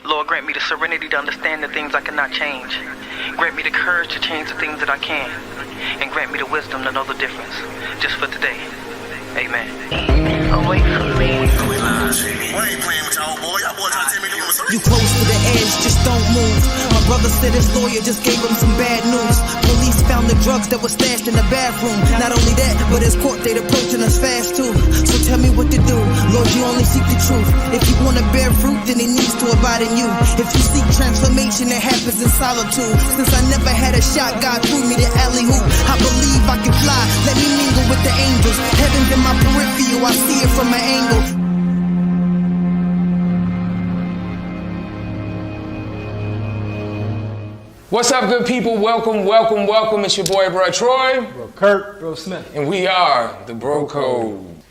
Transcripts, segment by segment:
Lord, grant me the serenity to understand the things I cannot change. Grant me the courage to change the things that I can. And grant me the wisdom to know the difference. Just for today. Amen. Away from me. You close to the edge, just don't move. My brother said his lawyer just gave him some bad news. Police found the drugs that were stashed in the bathroom. Not only that, but his court date approaching us fast too. So tell me what to do. Lord, you only seek the truth. If you want to bear fruit, then it needs to abide in you. If you seek transformation, it happens in solitude. Since I never had a shot, God threw me the alley-oop. I believe I can fly. Let me mingle with the angels. Heaven's in my peripheral, I see it from an angle. What's up, good people? Welcome. It's your boy, Bro Troy. Bro Kurt. Bro Smith. And we are the Bro Code.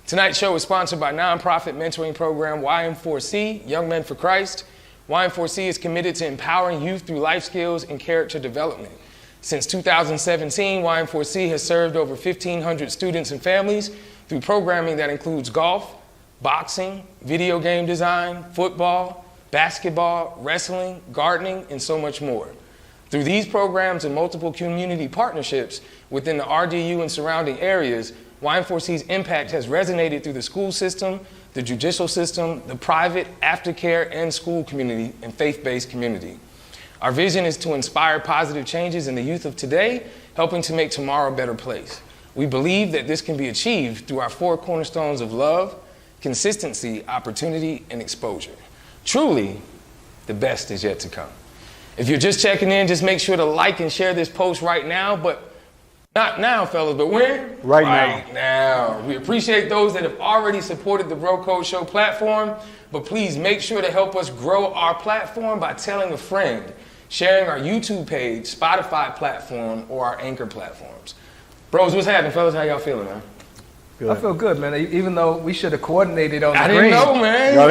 Tonight's show is sponsored by nonprofit mentoring program YM4C, Young Men for Christ. YM4C is committed to empowering youth through life skills and character development. Since 2017, YM4C has served over 1,500 students and families through programming that includes golf, boxing, video game design, football, basketball, wrestling, gardening, and so much more. Through these programs and multiple community partnerships within the RDU and surrounding areas, YM4C's impact has resonated through the school system, the judicial system, the private, aftercare, and school community and faith-based community. Our vision is to inspire positive changes in the youth of today, helping to make tomorrow a better place. We believe that this can be achieved through our 4 cornerstones of love, consistency, opportunity, and exposure. Truly, the best is yet to come. If you're just checking in, just make sure to like and share this post right now, but not now, fellas, but when? Right now. We appreciate those that have already supported the Bro Code Show platform, but please make sure to help us grow our platform by telling a friend, sharing our YouTube page, Spotify platform, or our Anchor platforms. Bros, what's happening, fellas? How y'all feeling, man? Good. I feel good, man. Even though we should have coordinated on the I green. didn't know, man. Y'all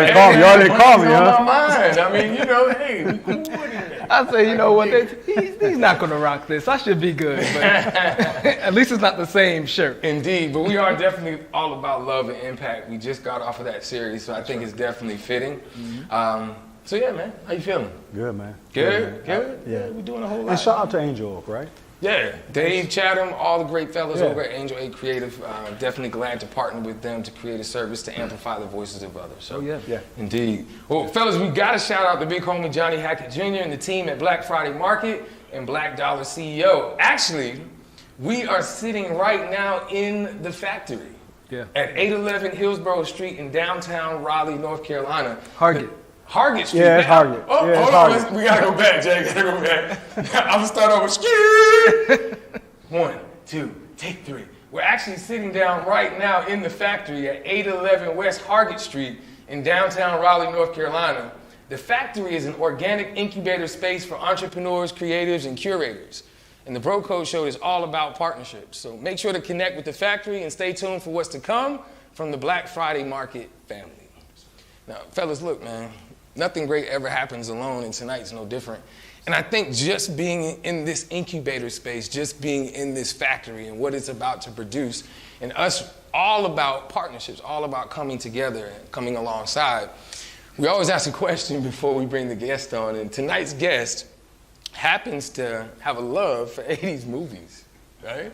didn't call me, huh? On my mind. I mean, hey, we coordinated. I say, you know what? He's not going to rock this. I should be good. But at least it's not the same shirt. Indeed, but we are definitely all about love and impact. We just got off of that series, so I think it's definitely fitting. Mm-hmm. So yeah, man, how you feeling? Good, man. Good? Yeah. We're doing a whole lot. And shout out to Angel Oak, right? Yeah, Dave Chatham, all the great fellas over at Angel 8 Creative. Definitely glad to partner with them to create a service to amplify the voices of others. So, yeah. Indeed. Well, fellas, we got to shout out the big homie Johnny Hackett Jr. and the team at Black Friday Market and Black Dollar CEO. Actually, we are sitting right now in the factory at 811 Hillsborough Street in downtown Raleigh, North Carolina. Hargett Street. Yeah, it's Hargett. Oh, yeah, hold on. We gotta go back, Jay. Gotta go back. I'm gonna start over. 1, 2, take 3. We're actually sitting down right now in the factory at 811 West Hargett Street in downtown Raleigh, North Carolina. The factory is an organic incubator space for entrepreneurs, creatives, and curators. And the Bro Code Show is all about partnerships. So make sure to connect with the factory and stay tuned for what's to come from the Black Friday Market family. Now, fellas, look, man. Nothing great ever happens alone, and tonight's no different. And I think just being in this incubator space, just being in this factory and what it's about to produce, and us all about partnerships, all about coming together and coming alongside, we always ask a question before we bring the guest on, and tonight's guest happens to have a love for 80s movies, right?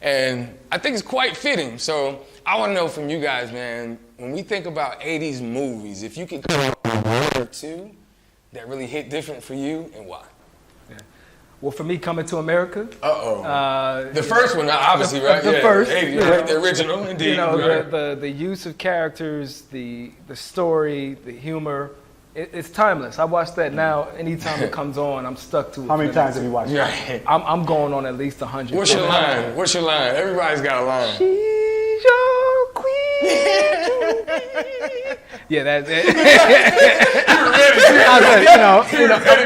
And I think it's quite fitting. So I want to know from you guys, man, when we think about 80s movies, if you could come up with 1 or 2 that really hit different for you, and why? Yeah. Well, for me, Coming to America. The first one, obviously, right? The first. 80s, right? The original, indeed. You know, right? the use of characters, the story, the humor. It's timeless. I watch that now. Anytime it comes on, I'm stuck to it. How many times have you watched it? Right. I'm going on at least 100. What's your line? Everybody's got a line. She's your queen. Yeah, that's it.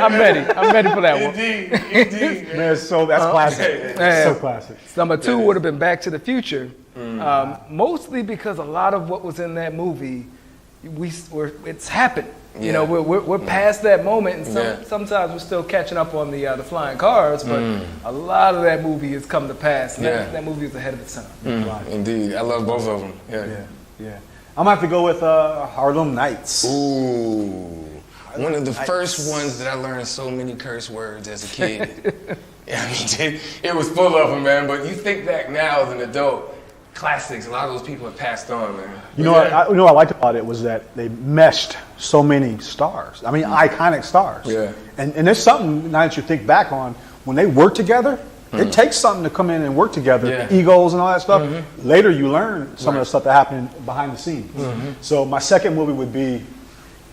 I'm ready. I'm ready for that one. Indeed. Man, that's classic. So classic. Number 2 would have been Back to the Future. Mostly because a lot of what was in that movie, it's happened. Yeah. You know, we're past that moment, and sometimes we're still catching up on the flying cars, but a lot of that movie has come to pass. And that movie is ahead of its time. Right. Indeed, I love both of them. Yeah. I'm gonna have to go with Harlem Nights. Ooh. One of the first ones that I learned so many curse words as a kid. I mean, it was full of them, man. But you think back now as an adult, classics. A lot of those people have passed on, man. You know what I liked about it was that they meshed so many stars. I mean, iconic stars. Yeah. And there's something now that you think back on when they work together. It takes something to come in and work together, Yeah. egos and all that stuff. Later, you learn some of the stuff that happened behind the scenes. So my second movie would be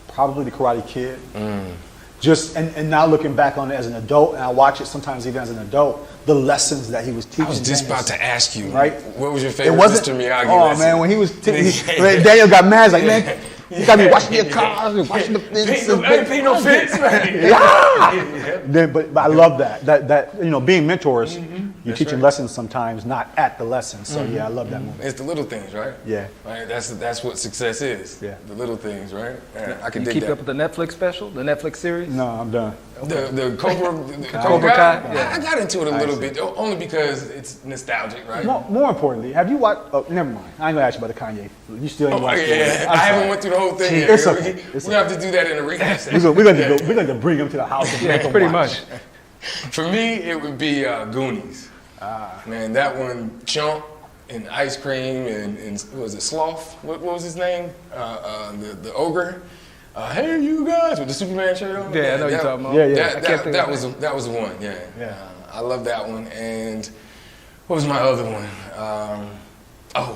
probably The Karate Kid. Just and now looking back on it as an adult, and I watch it sometimes even as an adult, the lessons that he was teaching. I was just about to ask you, right? What was your favorite Mr. Miyagi lesson? Man, when he was when Daniel got mad, he's like, man, you gotta be watching your cars and watching the fence. I ain't pay no fence, man. Yeah. But I love that you know, being mentors, you're That's teaching right. lessons sometimes, not at the lesson. So yeah, I love that movie. It's the little things, right? Yeah. Right. That's what success is. Yeah. The little things, right? I can You dig keep that. up with the Netflix special, the Netflix series? No, I'm done. The Cobra Cobra Kai? Kai? Yeah. I got into it a little bit, only because it's nostalgic, right? More importantly, have you watched? Oh, never mind. I ain't gonna ask you about the Kanye. You still ain't watched it. Yeah, I'm I haven't sorry. went through the whole thing yet. It's okay. We have to do that in a rehab session. We're going to bring him to the house and make him Pretty watch. much. For me, it would be Goonies. Man, that one, Chunk and Ice Cream and what was it, Sloth? What was his name? The ogre. Hey, you guys, with the Superman shirt on. Yeah, I know you're talking about. Yeah. That was the one. Yeah. I love that one. And what was my other one?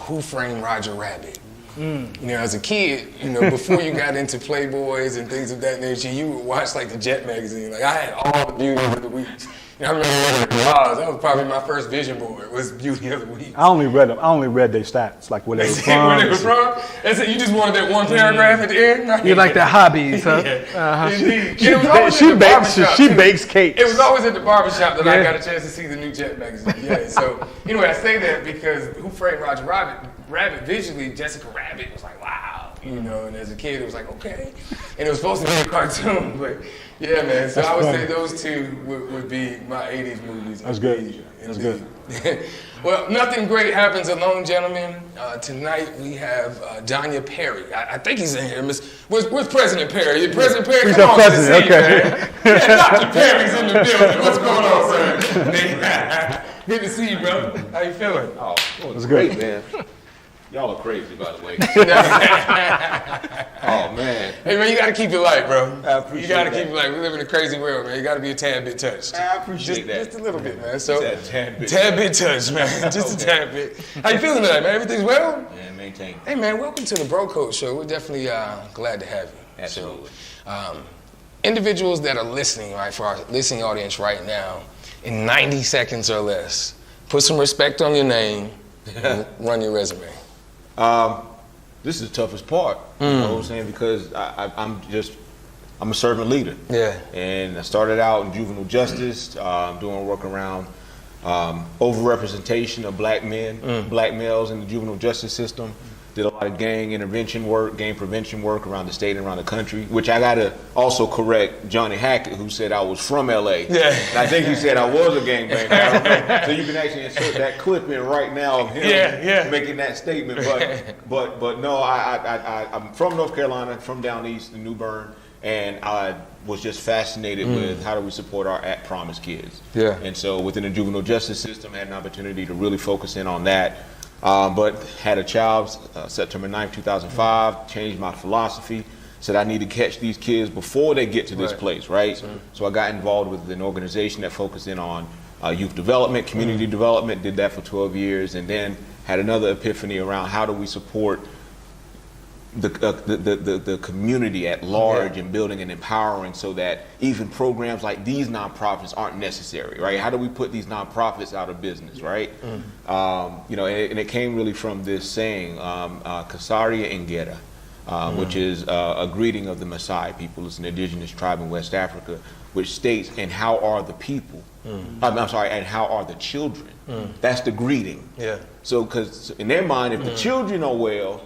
Who Framed Roger Rabbit? You know, as a kid, you know, before you got into Playboys and things of that nature, you would watch like the Jet magazine. Like I had all the Beauty of the Weeks. You know, I remember that was probably my first vision board was Beauty of the Week. I only read their stats, like where they were from. Where they were from? And so you just wanted that one paragraph at the end? You like the hobbies, huh? Yeah. Indeed. It was always at the barbershop, She too. bakes cakes. It was always at the barbershop that I Yeah. got a chance to see the new Jet magazine. Yeah. So anyway, I say that because Who Framed Roger Rabbit visually, Jessica Rabbit was like, wow, you know, and as a kid it was like, okay. And it was supposed to be a cartoon, but yeah, man. So I would say those two would be my 80s movies. That's good. That's good. Well, nothing great happens alone, gentlemen. Tonight we have Danya Perry. I think he's in here. Where's President Perry? President Perry, He's come our on president, to the scene, okay. man. Yeah, Dr. Perry's in the building. What's going on, sir? Good to see you, brother. How you feeling? Oh, That's great, good. man. Y'all are crazy, by the way. Oh, man. Hey, man, you got to keep it light, bro. I appreciate You got to that. keep it light. We live in a crazy world, man. You got to be a tad bit touched. I appreciate that. Just a little bit, man. So, Just a tad bit. Tad bit touched, man. Just a tad bit. How you feeling tonight, man? Everything's well? Yeah, maintain. Hey, man, welcome to the Bro Code Show. We're definitely glad to have you. Absolutely. So, individuals that are listening, right, for our listening audience right now, in 90 seconds or less, put some respect on your name and run your resume. This is the toughest part, you know what I'm saying? Because I'm a servant leader. Yeah. And I started out in juvenile justice, doing work around overrepresentation of black men, black males in the juvenile justice system. Did a lot of gang intervention work, gang prevention work around the state and around the country, which I gotta also correct Johnny Hackett, who said I was from LA. Yeah. And I think he said I was a gangbanger. I don't know. So you can actually insert that clip in right now of him making that statement. But no, I'm from North Carolina, from down east in New Bern, and I was just fascinated with how do we support our at-promise kids. Yeah. And so within the juvenile justice system, I had an opportunity to really focus in on that. But had a child September 9th, 2005, changed my philosophy, said I need to catch these kids before they get to this place, right? So I got involved with an organization that focused in on youth development, community development, did that for 12 years, and then had another epiphany around how do we support the community at large and building and empowering so that even programs like these nonprofits aren't necessary, right? How do we put these nonprofits out of business, right? You know, and it came really from this saying, Kasaria Ngeta, which is a greeting of the Maasai people. It's an indigenous tribe in West Africa, which states, and how are the people? I'm sorry, and how are the children? That's the greeting. Yeah. So, because in their mind, if the children are well,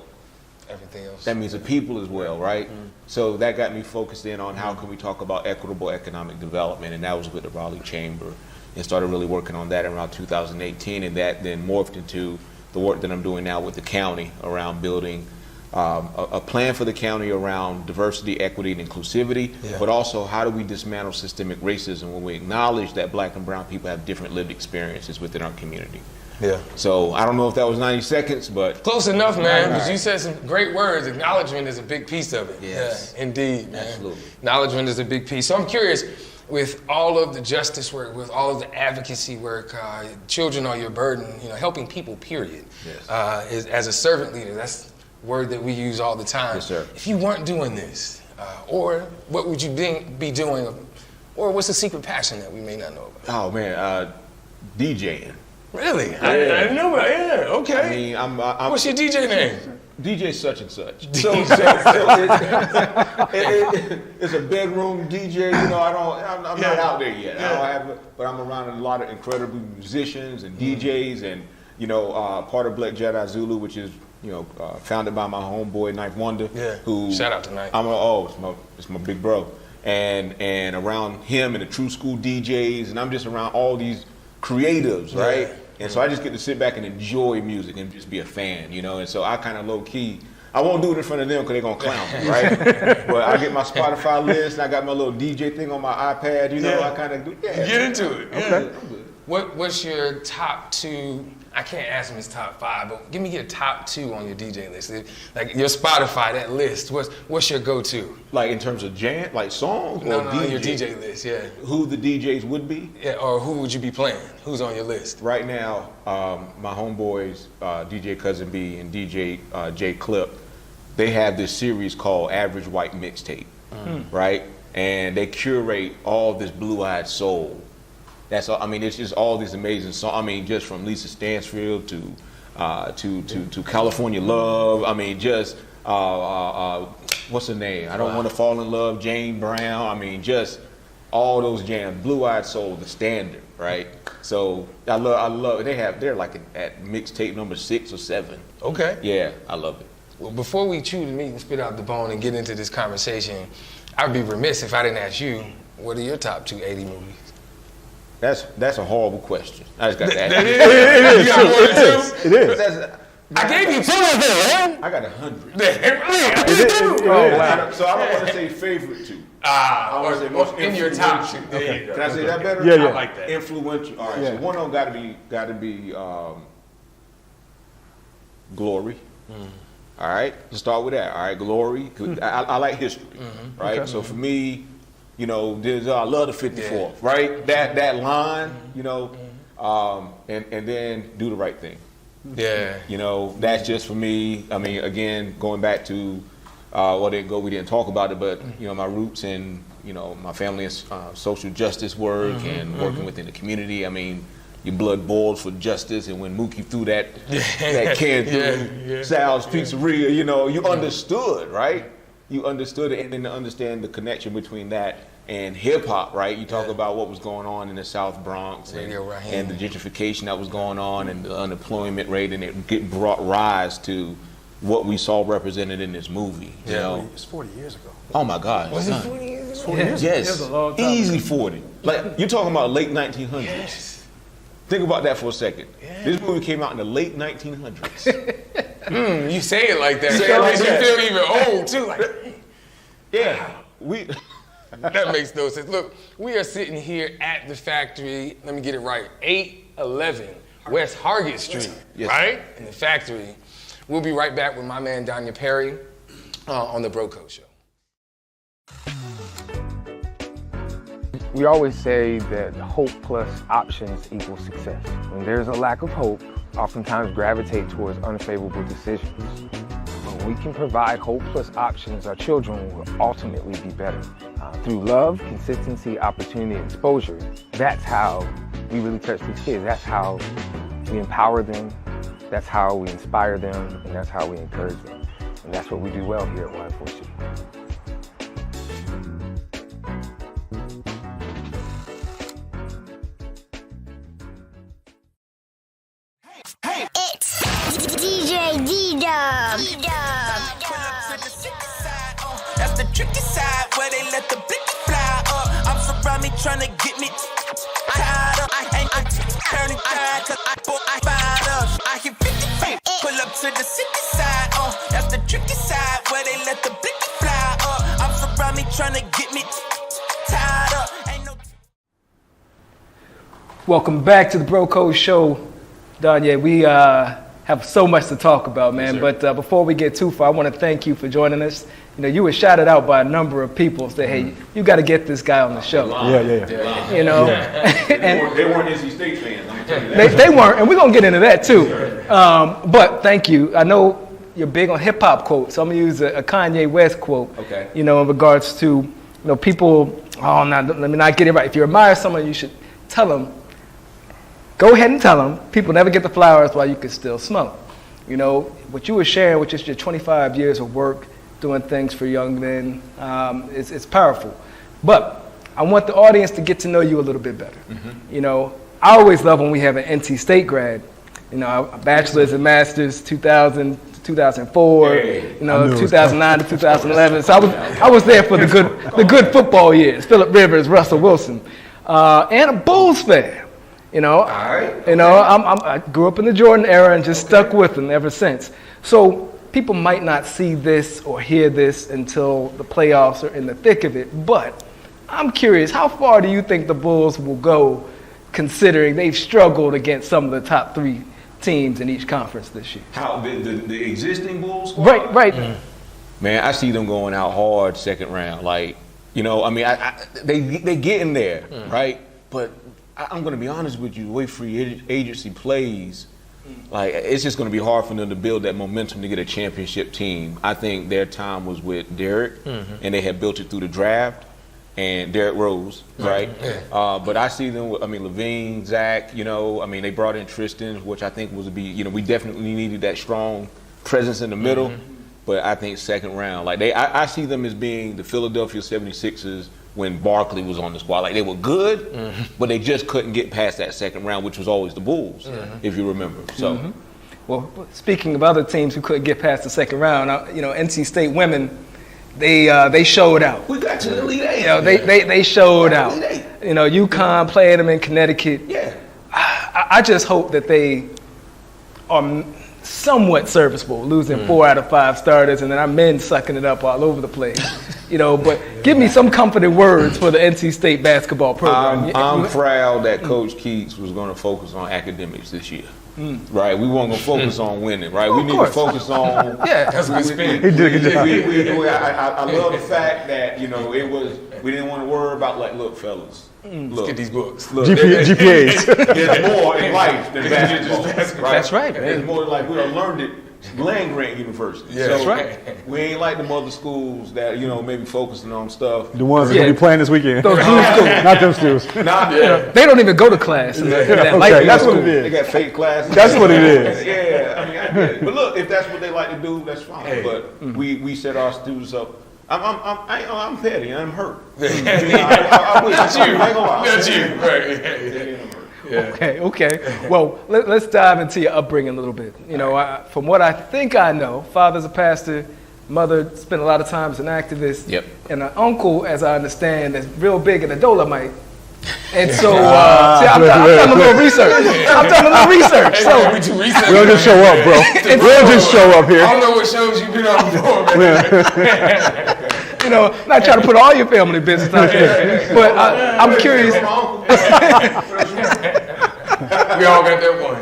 Everything else. that means the people as well, right? So that got me focused in on how can we talk about equitable economic development, and that was with the Raleigh Chamber, and started really working on that around 2018, and that then morphed into the work that I'm doing now with the county around building a plan for the county around diversity, equity, and inclusivity, but also how do we dismantle systemic racism when we acknowledge that Black and brown people have different lived experiences within our community. Yeah. So I don't know if that was 90 seconds, but close enough, man. Because you said some great words. Acknowledgement is a big piece of it. Yes. Yeah, indeed, man. Absolutely. Acknowledgement is a big piece. So I'm curious, with all of the justice work, with all of the advocacy work, children are your burden. Helping people. Period. Yes. As a servant leader, that's a word that we use all the time. Yes, sir. If you weren't doing this, or what would you be doing, or what's the secret passion that we may not know about? Oh man, DJing. Really? Yeah. I didn't know about it. Yeah, okay. I mean, I'm What's your DJ name? DJ such and such. So it's a bedroom DJ. I'm not out there yet. I don't have, but I'm around a lot of incredible musicians and DJs, and part of Black Jedi Zulu, which is founded by my homeboy Ninth Wonder. Yeah. Who shout out to Ninth. It's my big bro, and around him and the True School DJs, and I'm just around all these creatives, right? And so I just get to sit back and enjoy music and just be a fan, and so I kind of low key, I won't do it in front of them because they're going to clown me, right? But I get my Spotify list and I got my little DJ thing on my iPad, I kind of do, Get into it. Okay. What's your top two? I can't ask them his top five, but give me your top two on your DJ list. Like your Spotify, that list. What's your go-to? Like in terms of jam, like songs, No, or DJ? Your DJ list. Yeah. Who the DJs would be? Yeah, or who would you be playing? Who's on your list? Right now, my homeboys, DJ Cousin B and DJ J Clip, they have this series called Average White Mixtape, right? And they curate all this blue-eyed soul. That's all. I mean, it's just all these amazing songs. I mean, just from Lisa Stansfield to California Love. I mean, just what's her name? I Don't Want to Fall in Love. Jane Brown. I mean, just all those jams. Blue-eyed soul, the standard, right? So I love. They're like at mixtape number 6 or 7. Okay. Yeah, I love it. Well, before we chew the meat and spit out the bone and get into this conversation, I'd be remiss if I didn't ask you, what are your top 2 80 movies? That's a horrible question. I just got to ask. It is. I gave you 2 of them, man. I got 100. Oh, wow. So I don't want to say favorite 2. I want to say most in your top 2. Okay. Can I say that better? Yeah. I like that. Influential. All right. So one of them got to be Glory. All right. Let's start with that. All right. Glory. I like history. Right. Okay. So for me, there's I love the 54th, right? That line, and then Do the Right Thing. Yeah. That's just for me. I mean, again, going back to we didn't talk about it, but my roots in my family's social justice work and working within the community. I mean, your blood boils for justice, and when Mookie threw that can through Sal's Pizzeria, you understood, right? You understood it, and then to understand the connection between that and hip hop, right? You talk about what was going on in the South Bronx and the gentrification that was going on and the unemployment rate, and it brought rise to what we saw represented in this movie. It's 40 years ago. Oh my God! Was it 40 years ago? Yes, It was a long time easily ago. 40. Like you're talking about late 1900s. Yes. Think about that for a second. This movie came out in the late 1900s. You say it like that. Say it like you that. feel even old too. Like, that makes no sense. Look, we are sitting here at the factory. Let me get it right. 811 West Hargett Street, Yes. right? In the factory. We'll be right back with my man Danya Perry on the Bro Code Show. We always say that hope plus options equals success. When there's a lack of hope, oftentimes gravitate towards unfavorable decisions. When we can provide hope plus options, our children will ultimately be better. Through love, consistency, opportunity, and exposure, that's how we really touch these kids. That's how we empower them, that's how we inspire them, and that's how we encourage them. And that's what we do well here at Y4C. It's DJ D-Dub. That's the tricky side where they let the blicky fly up. I'm surround me trying to get me tied up. I turning tired cause I fired up. I hit 50 feet. Pull up to the city side. That's the tricky side. Welcome back to the Bro Code Show, Danya. We have so much to talk about, man. Yes, but before we get too far, I want to thank you for joining us. You know, you were shouted out by a number of people. Say, hey, you got to get this guy on the show. Yeah. You know, They weren't NC State fans. I'm gonna tell you that. they weren't, and we're gonna get into that too. But thank you. I know you're big on hip hop quotes, so I'm gonna use a Kanye West quote. Okay. You know, in regards to, you know, people. Oh, no, let me not get it right. If you admire someone, you should tell them. Go ahead and tell them. People never get the flowers while you can still smell them. You know, what you were sharing, which is your 25 years of work doing things for young men, it's powerful. But I want the audience to get to know you a little bit better. You know, I always love when we have an NC State grad. You know, a bachelor's and master's, 2000 to 2004. You know, 2009 to 2011. So I was there for the good football years. Phillip Rivers, Russell Wilson, and a Bulls fan. You know, I grew up in the Jordan era and just stuck with them ever since. So people might not see this or hear this until the playoffs are in the thick of it. But I'm curious, how far do you think the Bulls will go, considering they've struggled against some of the top 3 teams in each conference this year? How the existing Bulls squad? Right. Man, I see them going out hard second round. Like, you know, I mean, they get in there, right? But I'm going to be honest with you, the way free agency plays, like, it's just going to be hard for them to build that momentum to get a championship team. I think their time was with Derrick, and they had built it through the draft, and Derrick Rose, right? But I see them with, I mean, Levine, Zach, you know, I mean, they brought in Tristan, which I think you know, we definitely needed that strong presence in the middle, but I think second round. Like, I see them as being the Philadelphia 76ers when Barkley was on the squad. Like, they were good, but they just couldn't get past that second round, which was always the Bulls, if you remember. So, Well, speaking of other teams who couldn't get past the second round, you know, NC State women, they showed out. we got to the Elite Eight. You know, they showed out. You know, UConn playing them in Connecticut. Yeah. I just hope that they are somewhat serviceable, losing 4 out of 5 starters, and then our men sucking it up all over the place. You know, but give me some comforting words for the NC State basketball program. I'm proud that Coach Keats was going to focus on academics this year. Right, we weren't going to focus on winning, right? We need to focus on. That's a good spin. He did a good job. I love the fact that, you know, we didn't want to worry about, like, look, fellas. Let's get these books. Look, GPAs. there's more in life than basketball. Right? That's right, man. There's more, like, we learned it. Land Grant University. Yeah, so that's right. We ain't like them other schools that, you know, maybe focusing on stuff. The ones that going to be playing this weekend. Those blue schools. Not them schools. They don't even go to class. That's what it They is. got fake classes. That's what it is. Yeah, I mean, I get it. But look, if that's what they like to do, that's fine. But we set our students up. I'm petty. I'm hurt. Not you. Right. Okay. Well, let's dive into your upbringing a little bit. You know, from what I think I know, father's a pastor, mother spent a lot of time as an activist, and an uncle, as I understand, is real big in the Dolomite. And so, see, I've done a little research. So, We do research. We don't just show up, bro. We don't just show up here. I don't know what shows you've been on before, man. you know, not trying to put all your family business out there, but I'm curious. We all got that one.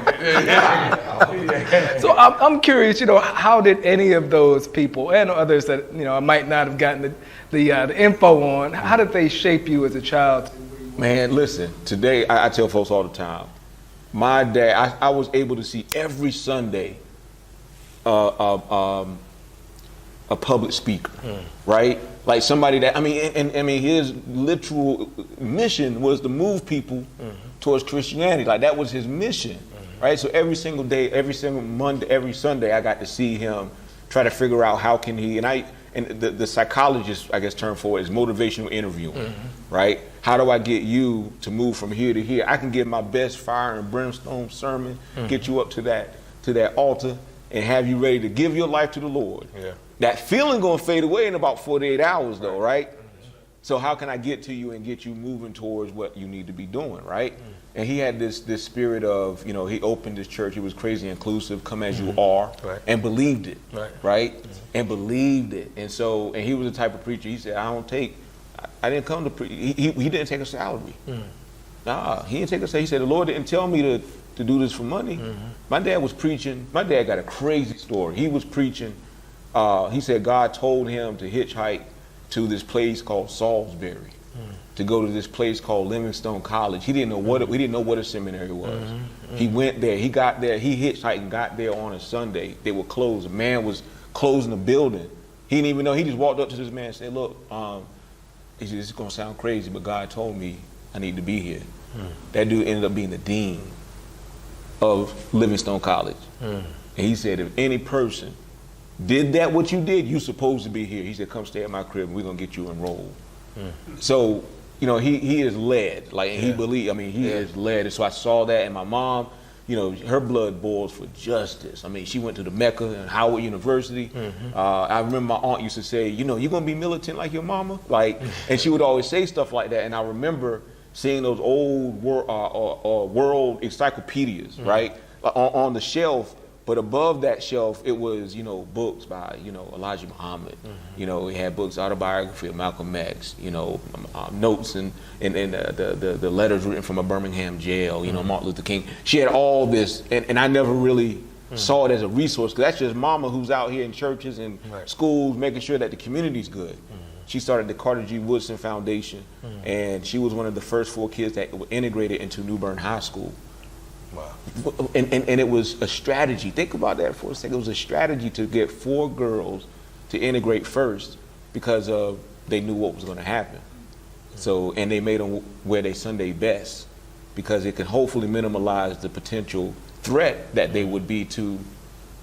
So I'm curious, you know, how did any of those people and others that, you know, I might not have gotten the info on, how did they shape you as a child? Man, listen, today I tell folks all the time, my dad, I was able to see every Sunday a public speaker, right? Like somebody that, I mean, his literal mission was to move people towards Christianity. Like that was his mission, right? So every single day, every single Monday, every Sunday, I got to see him try to figure out how can he, and the psychologist, I guess, term for it is motivational interviewing, right? How do I get you to move from here to here? I can give my best fire and brimstone sermon, get you up to that altar, and have you ready to give your life to the Lord. Yeah. That feeling gonna fade away in about 48 hours though, right? So how can I get to you and get you moving towards what you need to be doing, right? And he had this spirit of, you know, he opened his church, he was crazy inclusive, come as you are, and believed it, right? And believed it. And so, and he was the type of preacher, he said, I didn't come to preach, he didn't take a salary. Nah, he didn't take us. He said, the Lord didn't tell me to do this for money. My dad was preaching. My dad got a crazy story. He was preaching. He said God told him to hitchhike to this place called Salisbury, to go to this place called Livingstone College. He didn't know what a seminary was. He went there. He got there. He hitchhiked and got there on a Sunday. They were closed. A man was closing the building. He didn't even know. He just walked up to this man and said, look, he said, this is going to sound crazy, but God told me I need to be here. That dude ended up being the dean of Livingstone College. And he said, if any person did that what you did, you supposed to be here. He said, come stay at my crib and we're going to get you enrolled. So, you know, he is led. Like, he believed, I mean, he is led. And so I saw that, and my mom, you know, her blood boils for justice. I mean, she went to the Mecca and Howard University. I remember my aunt used to say, you know, you're going to be militant like your mama? Like, and she would always say stuff like that. And I remember seeing those old world encyclopedias, right, on the shelf. But above that shelf, it was, you know, books by, you know, Elijah Muhammad. You know, we had books, autobiography of Malcolm X, you know, notes and the letters written from a Birmingham jail, you know, Martin Luther King. She had all this, and I never really saw it as a resource, because that's just mama who's out here in churches and schools making sure that the community's good. She started the Carter G. Woodson Foundation, and she was one of the first 4 kids that were integrated into New Bern High School. Wow. And it was a strategy. Think about that for a second. It was a strategy to get 4 girls to integrate first, because they knew what was going to happen. So, and they made them wear their Sunday best, because it could hopefully minimize the potential threat that they would be to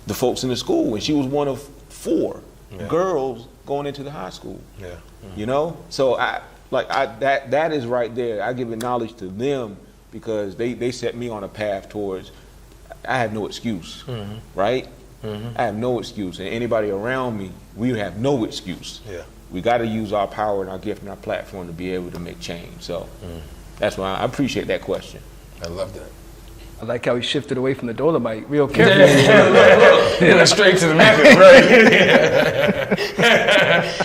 the folks in the school. And she was one of 4 girls going into the high school. You know? So that is right there. I give acknowledge to them, because they set me on a path towards, I have no excuse, right? I have no excuse. And anybody around me, we have no excuse. We got to use our power and our gift and our platform to be able to make change. So that's why I appreciate that question. I love that. I like how he shifted away from the Dolomite real carefully. He went straight to the method, right?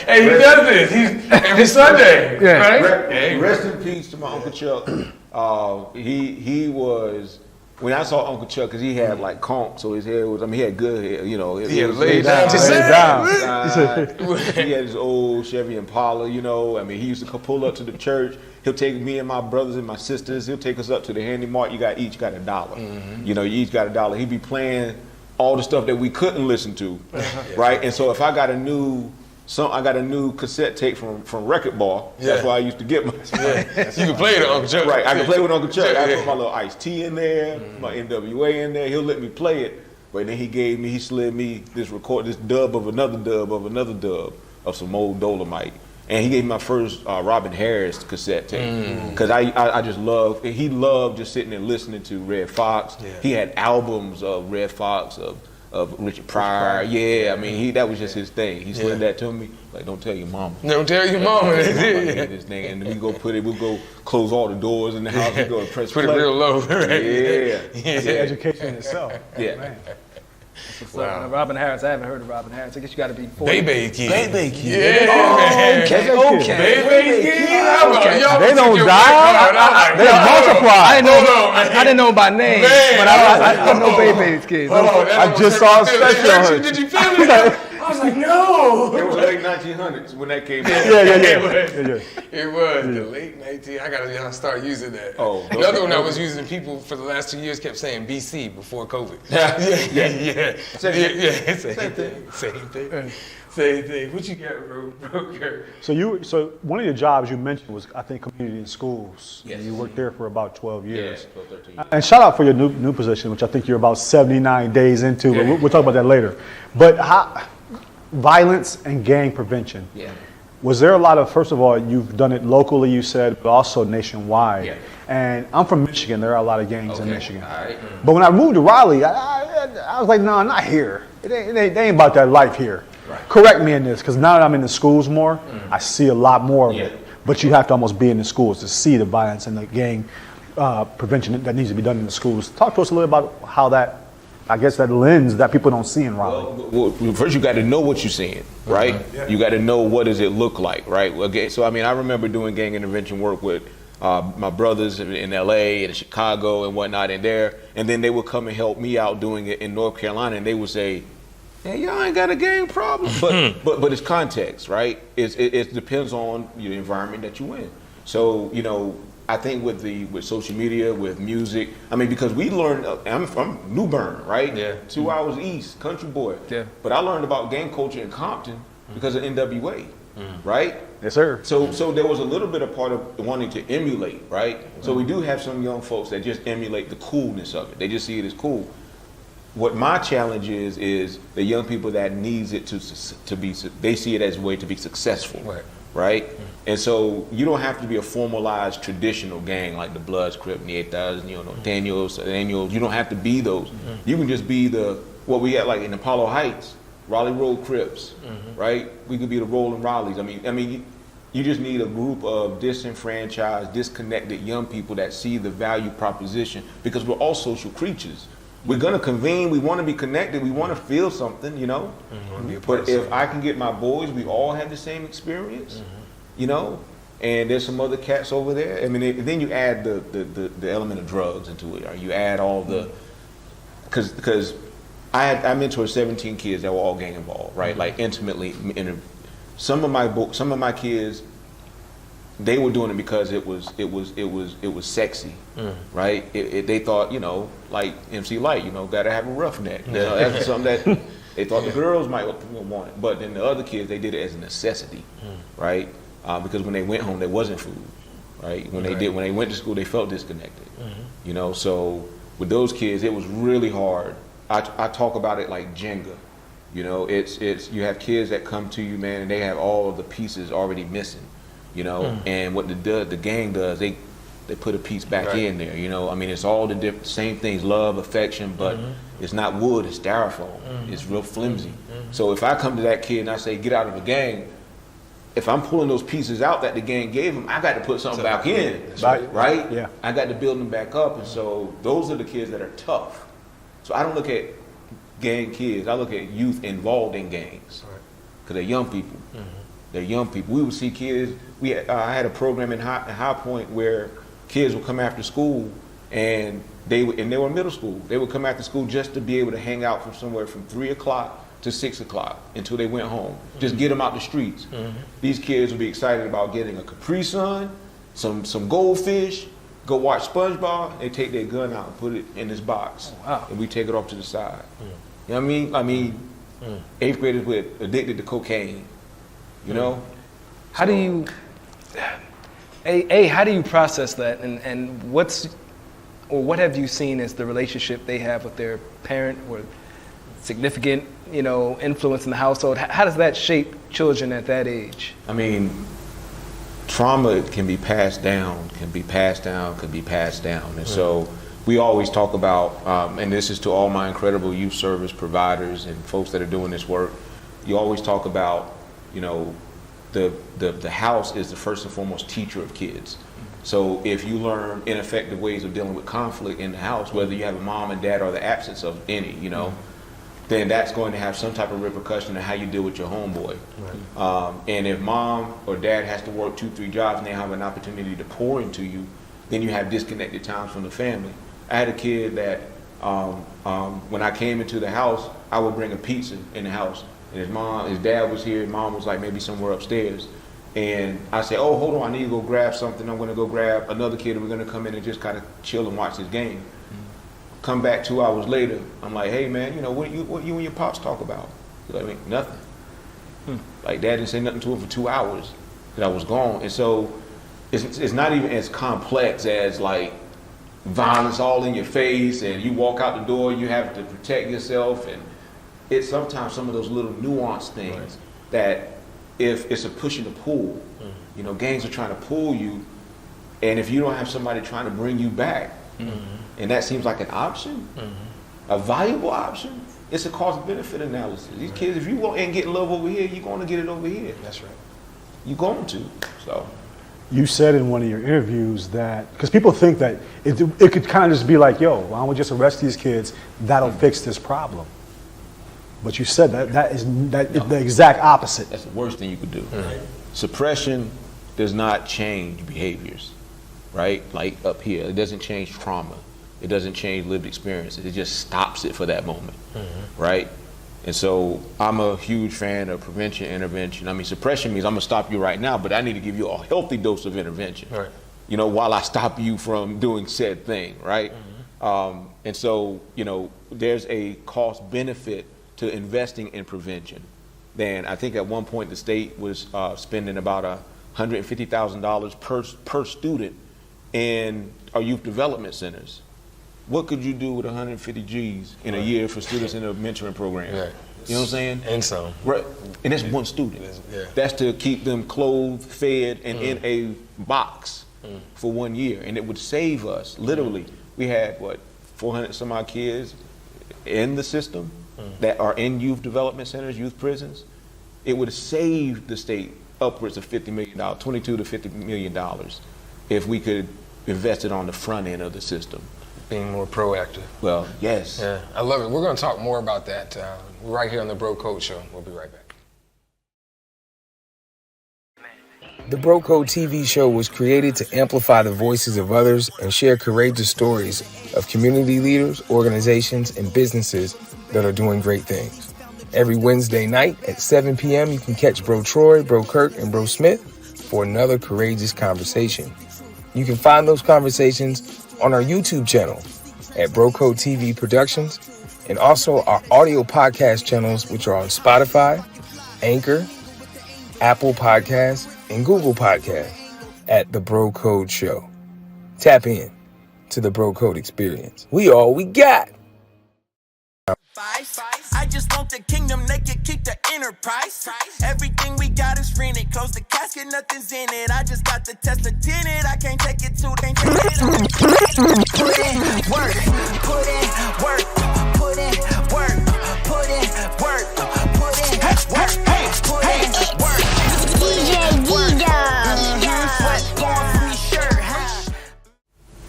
Hey, he does this. He's every Sunday, right? Rest in peace to my Uncle Chuck. He was, when I saw Uncle Chuck, because he had like conch, so his hair was, I mean, he had good hair, you know. He had laid down. He had his old Chevy Impala, you know. I mean, he used to pull up to the church. He'll take me and my brothers and my sisters. He'll take us up to the Handy Mart. You each got $1. You know, you each got $1. He'd be playing all the stuff that we couldn't listen to, right? And so if I got a new cassette tape from Record Bar. That's why I used to get my. You can play it with Uncle Chuck. Right, I can play with Uncle Chuck. I put my little Ice-T in there, my NWA in there. He'll let me play it. But then he slid me this dub of another dub of some old Dolomite. And he gave me my first Robin Harris cassette tape, because I just loved. He loved just sitting and listening to Red Fox. He had albums of Red Fox, of Richard Pryor. I mean, that was just his thing. He slid that to me, like, don't tell your mama. Don't tell your mama. This thing, and we'll go close all the doors in the house. We go and press play. Put it real low. Right? That's an education in itself. Man. Wow. Robin Harris, I haven't heard of Robin Harris. I guess you got to be 40. Baby Kid. Okay. Baby Kid. They don't die. They multiply. I didn't know by name, but I know Baby's Kids. I just saw a special on her. Did you feel it? I was like, no. It was late 1900s when that came out. It was the late 1900s. I gotta start using that. Oh, the other one I was using, people for the last 2 years kept saying BC before COVID. Same thing. What you got, bro? So one of your jobs you mentioned was, I think, community in schools. Yes. You worked there for about 12 years. 12, 13 years. And shout out for your new position, which I think you're about 79 days into. But we'll talk about that later. But violence and gang prevention. Was there a lot of, first of all, you've done it locally, you said, but also nationwide. And I'm from Michigan. There are a lot of gangs in Michigan. But when I moved to Raleigh, I was like, no, not here. It ain't about that life here. Correct me in this, because now that I'm in the schools more, I see a lot more of it. But you have to almost be in the schools to see the violence and the gang prevention that needs to be done in the schools. Talk to us a little about how that, I guess, that lens that people don't see in Raleigh. Well, first you got to know what you're seeing, right? You got to know what does it look like, right? Okay, so I mean, I remember doing gang intervention work with my brothers in LA and Chicago and whatnot in there, and then they would come and help me out doing it in North Carolina, and they would say, "Hey, y'all ain't got a gang problem," but it's context, right? It depends on the environment that you in. So I think with social media, with music, I mean, because we learned, I'm from New Bern, right? Yeah. 2 hours east, country boy. Yeah. But I learned about gang culture in Compton because of NWA, right? Yes, sir. So there was a little bit of part of wanting to emulate, right? So we do have some young folks that just emulate the coolness of it. They just see it as cool. What my challenge is the young people that needs it to be, they see it as a way to be successful, right? And so you don't have to be a formalized traditional gang like the Bloods, Crip, and the 8,000, Daniels. You don't have to be those. You can just be what we got like in Apollo Heights, Raleigh Road Crips, right? We could be the Rolling Raleighs. I mean, you just need a group of disenfranchised, disconnected young people that see the value proposition, because we're all social creatures. We're gonna convene, we wanna be connected, we wanna feel something, But if I can get my boys, we all have the same experience, and there's some other cats over there. I mean, then you add the element of drugs into it, or you add all the, because I mentored 17 kids that were all gang involved, right? Like intimately. Some of my kids, they were doing it because it was sexy, right? They thought, like MC Light, gotta have a roughneck. That's something that they thought the girls might want it. But then the other kids, they did it as a necessity, right? Because when they went home, there wasn't food, right? When they went to school, they felt disconnected, So with those kids, it was really hard. I talk about it like Jenga. It's you have kids that come to you, man, and they have all of the pieces already missing, and what the gang does, they put a piece back in there, I mean, it's all the same things, love, affection, but it's not wood, it's styrofoam. It's real flimsy. So if I come to that kid and I say, get out of the gang, if I'm pulling those pieces out that the gang gave him, I got to put something back in, right? Yeah. I got to build them back up, and so those are the kids that are tough. So I don't look at gang kids, I look at youth involved in gangs, because they're young people. They're young people. We would see kids. I had a program in High Point where kids would come after school, and they were middle school. They would come after school just to be able to hang out from somewhere from 3 o'clock to 6 o'clock until they went home. Just get them out the streets. These kids would be excited about getting a Capri Sun, some goldfish, go watch SpongeBob. They take their gun out and put it in this box, and we take it off to the side. You know what I mean? 8th graders were addicted to cocaine. How do you how do you process that, and what have you seen as the relationship they have with their parent or significant influence in the household? How does that shape children at that age? I mean, trauma can be passed down, and so we always talk about, and this is to all my incredible youth service providers and folks that are doing this work, you always talk about, the house is the first and foremost teacher of kids. So if you learn ineffective ways of dealing with conflict in the house, whether you have a mom and dad or the absence of any, then that's going to have some type of repercussion on how you deal with your homeboy. And if mom or dad has to work 2-3 jobs and they have an opportunity to pour into you, then you have disconnected times from the family. I had a kid that when I came into the house, I would bring a pizza in the house. And his dad was here, mom was like maybe somewhere upstairs. And I said, oh, hold on, I need to go grab something. I'm gonna go grab another kid and we're gonna come in and just kind of chill and watch this game. Come back 2 hours later, I'm like, hey man, what you and your pops talk about? He's like, nothing. Like dad didn't say nothing to him for 2 hours that I was gone. And so it's not even as complex as like violence all in your face and you walk out the door, you have to protect yourself, and it's sometimes some of those little nuanced things that if it's a push and a pull, gangs are trying to pull you, and if you don't have somebody trying to bring you back, and that seems like an option, a valuable option, it's a cost-benefit analysis. These kids, if you go and get love over here, you're going to get it over here. That's right. You're going to. So. You said in one of your interviews that, because people think that it could kind of just be like, yo, why don't we just arrest these kids? That'll fix this problem. But you said that is the exact opposite. That's the worst thing you could do. Suppression does not change behaviors, right? Like up here, it doesn't change trauma. It doesn't change lived experiences. It just stops it for that moment, right? And so I'm a huge fan of prevention, intervention. I mean, suppression means I'm gonna stop you right now, but I need to give you a healthy dose of intervention, Right. you know, while I stop you from doing said thing, right? And so, you know, there's a cost benefit to investing in prevention. Then I think at one point the state was spending about $150,000 per student in our youth development centers. What could you do with 150 G's in a year for students in a mentoring program? Right. You know what I'm saying? And some. Right. And that's one student. Yeah. That's to keep them clothed, fed, and in a box for 1 year. And it would save us, literally. We had, 400 some odd kids in the system that are in youth development centers, youth prisons. It would save the state upwards of $50 million, $22 to $50 million, if we could invest it on the front end of the system. Being more proactive. Well, yes. Yeah, I love it. We're going to talk more about that right here on the Bro Code Show. We'll be right back. The Bro Code TV show was created to amplify the voices of others and share courageous stories of community leaders, organizations, and businesses that are doing great things. Every Wednesday night at 7 p.m., you can catch Bro Troy, Bro Kirk, and Bro Smith for another courageous conversation. You can find those conversations on our YouTube channel at Bro Code TV Productions, and also our audio podcast channels, which are on Spotify, Anchor, Apple Podcasts, and Google Podcasts at The Bro Code Show. Tap in to the Bro Code experience. We all we got. I just want the kingdom naked, keep the enterprise. Everything we got is rented. Close the casket, nothing's in it. I just got the Tesla tinted. I can't take it to the put in work, put in work, put in work, put in work, put in work, put in work. DJ D-Dub.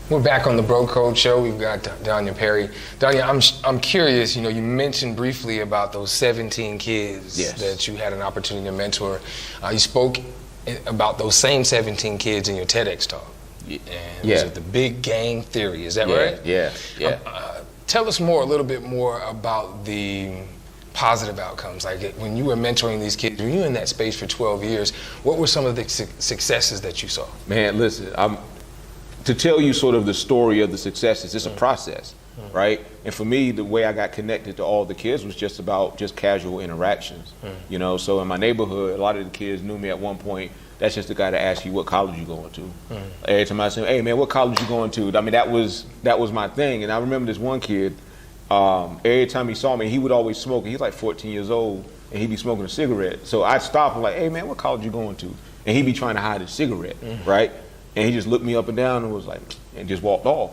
We're back on the Bro Code Show. We've got Danya Perry. Danya, I'm curious, you know, you mentioned briefly about those 17 kids that you had an opportunity to mentor. You spoke about those same 17 kids in your TEDx talk. And it was the big gang theory, is that right? Yeah. Tell us a little bit more about the positive outcomes. Like when you were mentoring these kids, when you were in that space for 12 years, what were some of the successes that you saw? Man, listen, to tell you sort of the story of the successes, it's a process, right? And for me, the way I got connected to all the kids was just about casual interactions, you know? So in my neighborhood, a lot of the kids knew me at one point. That's just the guy to ask you what college you going to. Every time I say, hey man, what college you going to? I mean, that was my thing. And I remember this one kid, every time he saw me, he would always smoke. He's like 14 years old and he'd be smoking a cigarette. So I'd stop and like, hey man, what college you going to? And he'd be trying to hide his cigarette, right? And he just looked me up and down and was like, and just walked off.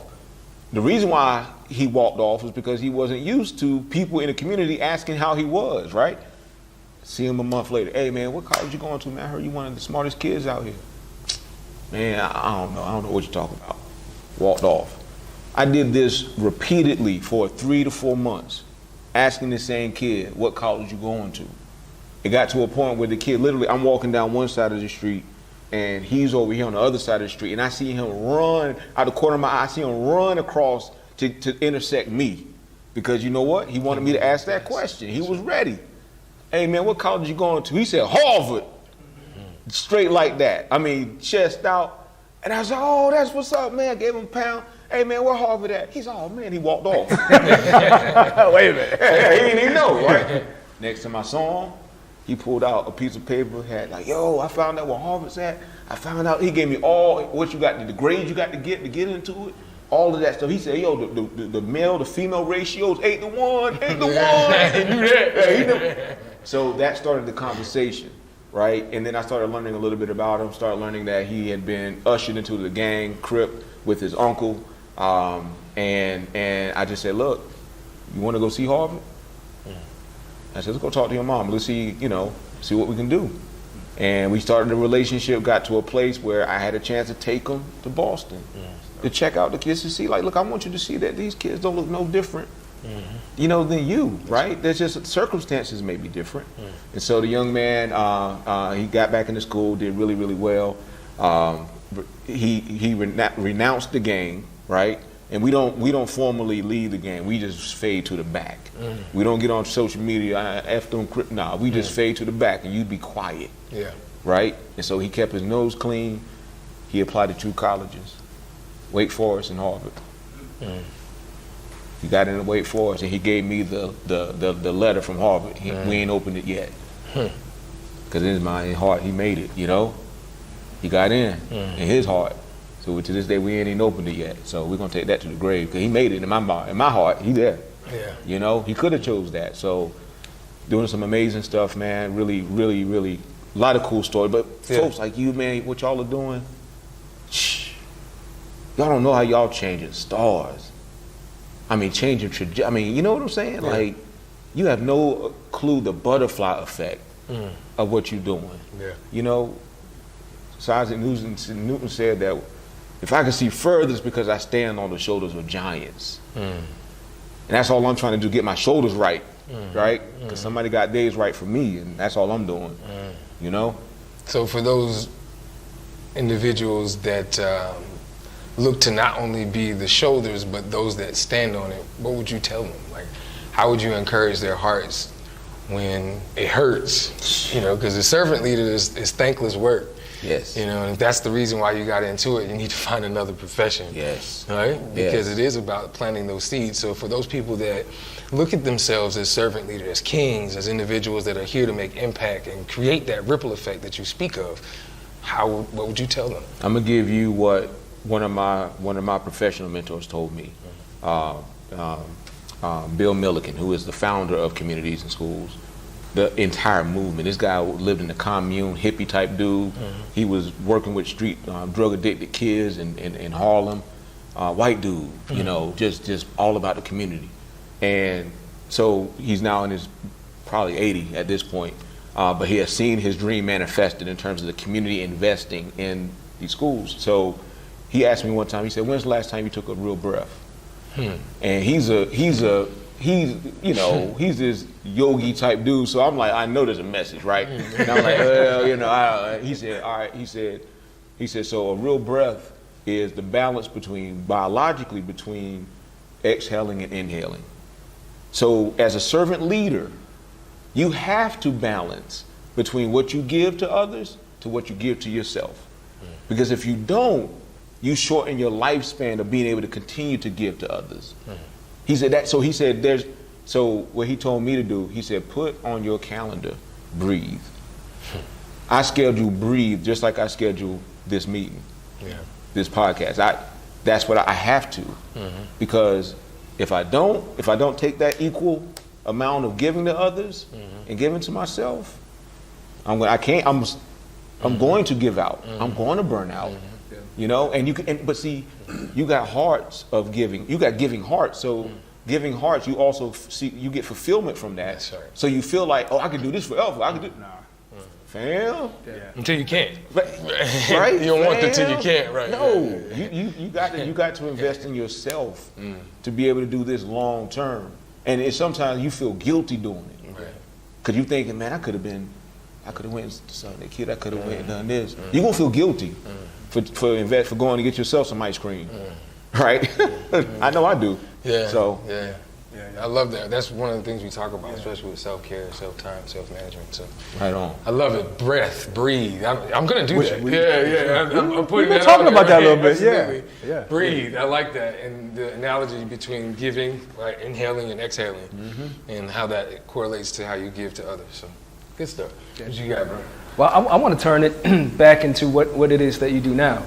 The reason why he walked off was because he wasn't used to people in the community asking how he was, right? See him a month later. Hey man, what college you going to, man? I heard you one of the smartest kids out here. Man, I don't know what you're talking about. Walked off. I did this repeatedly for 3 to 4 months, asking the same kid, what college you going to? It got to a point where the kid literally, I'm walking down one side of the street and he's over here on the other side of the street, and I see him run out the corner of my eye. I see him run across to intersect me, because you know what? He wanted me to ask that question. He was ready. Hey man, what college you going to? He said Harvard. Straight like that. I mean, chest out. And I was like, oh, that's what's up, man. Gave him a pound. Hey man, where Harvard at? He's oh man, he walked off. Wait a minute. He didn't even know, right? Next time I saw him, he pulled out a piece of paper, had like, yo, I found out where Harvard's at. I found out, he gave me all what you got, the grades you got to get into it, all of that stuff. He said, yo, the male to female ratios, 8 to 1, 8 to 1. He knew that. Yeah, he knew. So that started the conversation, right? And then I started learning a little bit about him, started learning that he had been ushered into the gang, Crip, with his uncle. And I just said, look, you want to go see Harvard? I said, let's go talk to your mom. Let's see, see what we can do. And we started a relationship, got to a place where I had a chance to take him to Boston to check out the kids, to see, like, look, I want you to see that these kids don't look no different, than you, right? There's just circumstances may be different. And so the young man, he got back into school, did really, really well. he renounced the game, right? And we don't formally leave the game. We just fade to the back. We don't get on social media. F them. Nah, we just fade to the back, and you be quiet. Yeah. Right. And so he kept his nose clean. He applied to 2 colleges, Wake Forest and Harvard. He got into Wake Forest, and he gave me the letter from Harvard. We ain't opened it yet, because in his mind, his heart, he made it. You know, he got in his heart. So to this day, we ain't even opened it yet. So we're gonna take that to the grave, because he made it in my heart. He there. Yeah. You know, he could have chose that. So doing some amazing stuff, man. Really, really, really, a lot of cool stories. But folks like you, man, what y'all are doing, y'all don't know how y'all changing stars. I mean, changing trajectory. I mean, you know what I'm saying? Yeah. Like, you have no clue the butterfly effect of what you're doing. Yeah. You know, Isaac Newton said that if I can see further, it's because I stand on the shoulders of giants. And that's all I'm trying to do, get my shoulders right, right? Because somebody got theirs right for me, and that's all I'm doing, you know? So for those individuals that look to not only be the shoulders, but those that stand on it, what would you tell them? Like, how would you encourage their hearts when it hurts? You know, because the servant leader is thankless work. Yes. You know, and if that's the reason why you got into it, you need to find another profession. Yes. Right? Because it is about planting those seeds. So for those people that look at themselves as servant leaders, as kings, as individuals that are here to make impact and create that ripple effect that you speak of, what would you tell them? I'm gonna give you what one of my professional mentors told me. Bill Milliken, who is the founder of Communities in Schools. The entire movement. This guy lived in the commune, hippie type dude. He was working with street drug addicted kids in Harlem. White dude, you know, just all about the community. And so he's now in his probably 80 at this point, but he has seen his dream manifested in terms of the community investing in these schools. So he asked me one time, he said, "When's the last time you took a real breath?" And he's you know, he's this yogi type dude. So I'm like, I know there's a message, right? And I'm like, well, you know, he said, all right, he said, so a real breath is the balance biologically between exhaling and inhaling. So as a servant leader, you have to balance between what you give to others to what you give to yourself. Because if you don't, you shorten your lifespan of being able to continue to give to others. He said that, so what he told me to do, he said, put on your calendar, breathe. I schedule breathe just like I schedule this meeting, this podcast. That's what I have to, because if I don't take that equal amount of giving to others and giving to myself, I'm going to give out. I'm going to burn out. You know, but see, you got hearts of giving. You got giving hearts. So giving hearts, you also you get fulfillment from that. That's right. So you feel like, oh, I can do this forever. I can do. Fam. Until you can't. Right. You don't want it until you can't. Right. No. You got to invest in yourself to be able to do this long term. And sometimes you feel guilty doing it. Right. Because you're thinking, man, I could have went and saw that kid. I could have went and done this. You're gonna feel guilty for going to get yourself some ice cream, right? I know I do. Yeah. So yeah, I love that. That's one of the things we talk about, especially with self-care, self-time, self-management. So right on. I love it. Breath, breathe. I'm gonna do that. I'm putting that talking out about there, that a little bit. absolutely. Yeah. Breathe. I like that, and the analogy between giving, right, inhaling and exhaling, and how that correlates to how you give to others. So good stuff. What you got, bro? Well, I want to turn it back into what it is that you do now.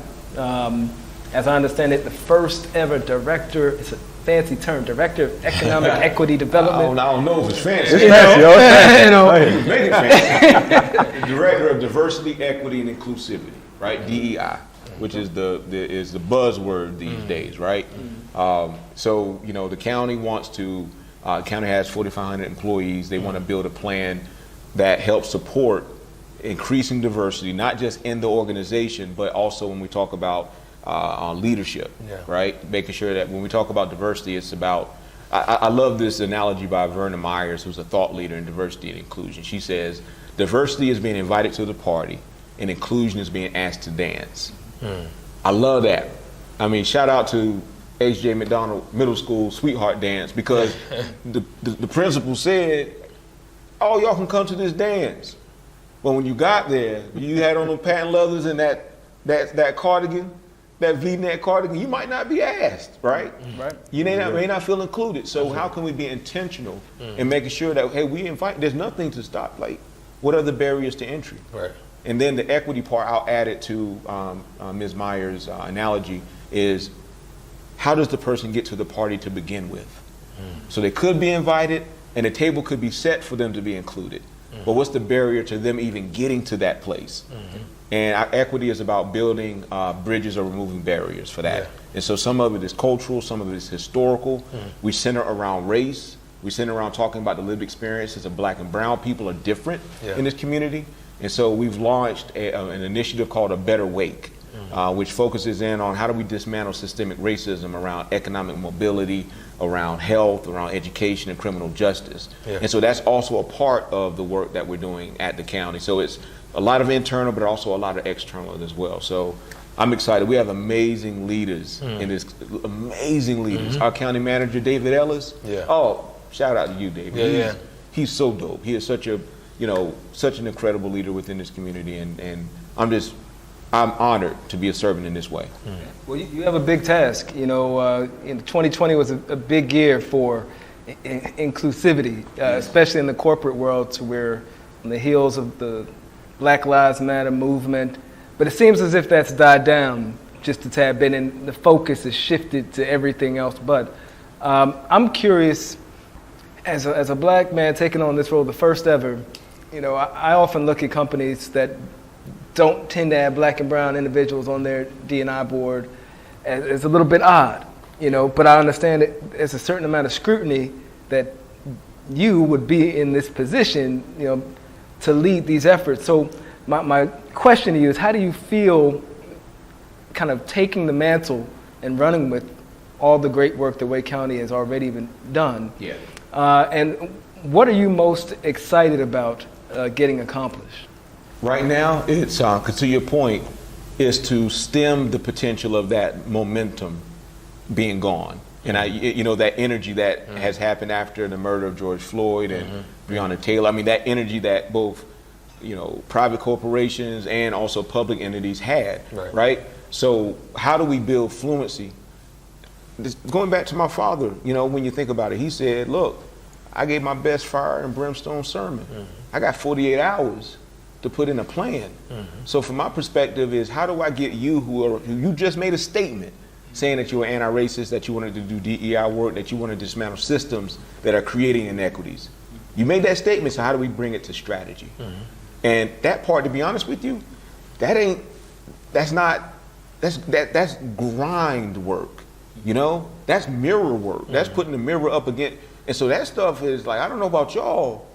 As I understand it, the first ever director, it's a fancy term, Director of Economic Equity Development. I don't know if it's fancy. It's fancy, yo. Make it fancy. Director of Diversity, Equity, and Inclusivity, right? DEI, which is the buzzword these days, right? So, you know, the county county has 4,500 employees. They want to build a plan that helps support increasing diversity, not just in the organization, but also when we talk about leadership, right? Making sure that when we talk about diversity, it's about, I love this analogy by Verna Myers, who's a thought leader in diversity and inclusion. She says, diversity is being invited to the party and inclusion is being asked to dance. I love that. I mean, shout out to H.J. McDonald Middle School Sweetheart Dance, because the principal said, oh, y'all can come to this dance. But when you got there, you had on them patent leathers and that cardigan, that V-neck cardigan, you might not be asked, right? Right. You may not feel included. So how can we be intentional in making sure that, hey, we invite, there's nothing to stop. Like, what are the barriers to entry? Right. And then the equity part, I'll add it to Ms. Meyer's analogy, is how does the person get to the party to begin with? So they could be invited and the table could be set for them to be included. But what's the barrier to them even getting to that place? And our equity is about building bridges or removing barriers for that. And so some of it is cultural, some of it is historical. We center around race. We center around talking about the lived experiences of Black and brown people are different in this community. And so we've launched an initiative called A Better Wake, which focuses in on how do we dismantle systemic racism around economic mobility, around health, around education and criminal justice. And so that's also a part of the work that we're doing at the county. So it's a lot of internal, but also a lot of external as well. So I'm excited. We have amazing leaders in this, amazing leaders. Our county manager, David Ellis. Oh, shout out to you, David. He's so dope. He is such a, such an incredible leader within this community, and I'm honored to be a servant in this way. Well, you have a big task. 2020 was a big year for inclusivity, especially in the corporate world, to where on the heels of the Black Lives Matter movement. But it seems as if that's died down just a tad bit, and the focus has shifted to everything else. But I'm curious, as a Black man taking on this role, the first ever, I often look at companies that don't tend to have Black and brown individuals on their D&I board as a little bit odd, but I understand that there's a certain amount of scrutiny that you would be in this position, to lead these efforts. So my question to you is, how do you feel kind of taking the mantle and running with all the great work that Wake County has already been done? And what are you most excited about getting accomplished? Right now, it's, to your point, is to stem the potential of that momentum being gone. And that energy that has happened after the murder of George Floyd and Breonna Taylor. I mean, that energy that both, private corporations and also public entities had, right? So how do we build fluency? Going back to my father, when you think about it, he said, look, I gave my best fire and brimstone sermon. I got 48 hours to put in a plan. So from my perspective is, how do I get you who you just made a statement saying that you were anti-racist, that you wanted to do DEI work, that you want to dismantle systems that are creating inequities. You made that statement, so how do we bring it to strategy? And that part, to be honest with you, that's grind work, That's mirror work. That's putting the mirror up against, and so that stuff is like, I don't know about y'all,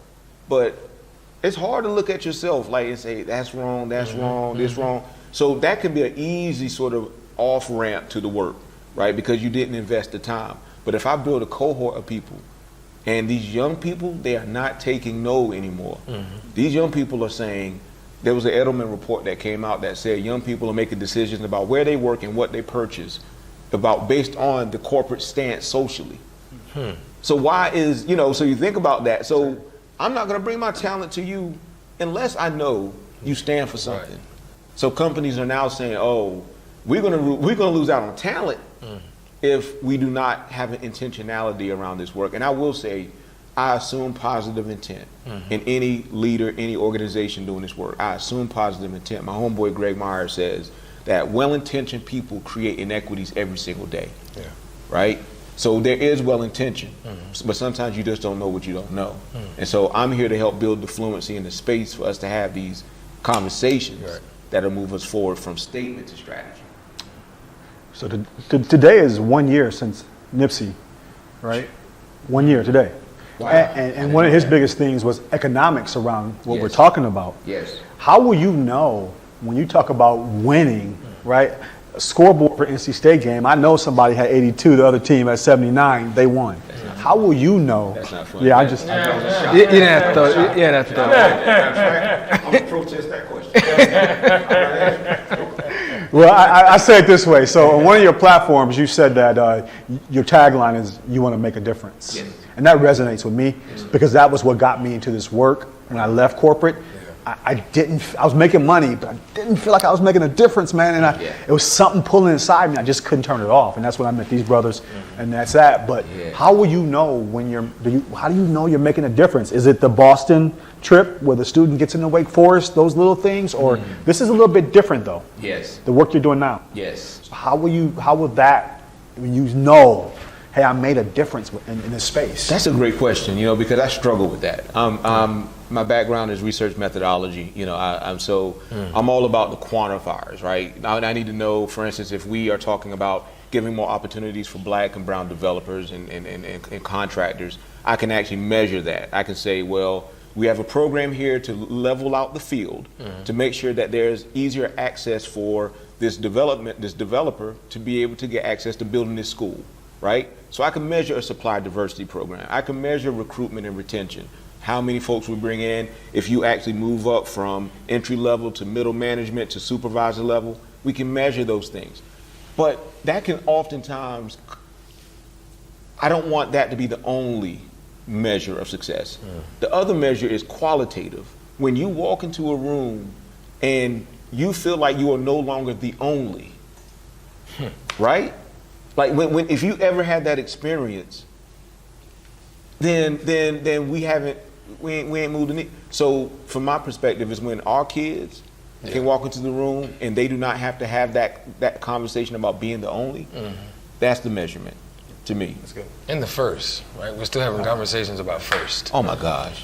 but it's hard to look at yourself like and say, that's wrong, this wrong. So that can be an easy sort of off ramp to the work, right? Because you didn't invest the time. But if I build a cohort of people, and these young people, they are not taking no anymore. These young people are saying, there was an Edelman report that came out that said young people are making decisions about where they work and what they purchase, based on the corporate stance socially. So why is, so you think about that. So I'm not gonna bring my talent to you unless I know you stand for something. So companies are now saying, oh, we're gonna lose out on talent if we do not have an intentionality around this work. And I will say, I assume positive intent in any leader, any organization doing this work. I assume positive intent. My homeboy Greg Meyer says that well-intentioned people create inequities every single day, right? So there is well-intention, but sometimes you just don't know what you don't know. And so I'm here to help build the fluency and the space for us to have these conversations that'll move us forward from statement to strategy. So today is 1 year since Nipsey, right? 1 year today. Wow. And one of his biggest things was economics around what we're talking about. How will you know when you talk about winning, right? A scoreboard for NC State game, I know somebody had 82, the other team had 79, they won. How will you know? That's not funny. Yeah, I just. You didn't have to throw. You didn't have to throw. I'm gonna protest that question. Well, I say it this way. So on one of your platforms, you said that your tagline is "You want to make a difference," and that resonates with me because that was what got me into this work when I left corporate. I was making money, but I didn't feel like I was making a difference, man. And it was something pulling inside me. I just couldn't turn it off. And that's when I met these brothers, and that's that. But how will you know when how do you know you're making a difference? Is it the Boston trip where the student gets into Wake Forest, those little things? Or this is a little bit different though. Yes. The work you're doing now. Yes. So how will that, when you know, hey, I made a difference in this space? That's a great question, because I struggle with that. My background is research methodology. I'm all about the quantifiers, right? I need to know, for instance, if we are talking about giving more opportunities for Black and brown developers and contractors, I can actually measure that. I can say, well, we have a program here to level out the field to make sure that there's easier access for this developer to be able to get access to building this school, right? So I can measure a supply diversity program. I can measure recruitment and retention. How many folks we bring in. If you actually move up from entry level to middle management to supervisor level, we can measure those things. But that can oftentimes, I don't want that to be the only measure of success. The other measure is qualitative. When you walk into a room and you feel like you are no longer the only, right? Like if you ever had that experience, then we ain't moved the needle. So from my perspective, is when our kids can walk into the room and they do not have to have that conversation about being the only. That's the measurement to me. That's good. And the first, right? We're still having conversations about first. Oh my gosh,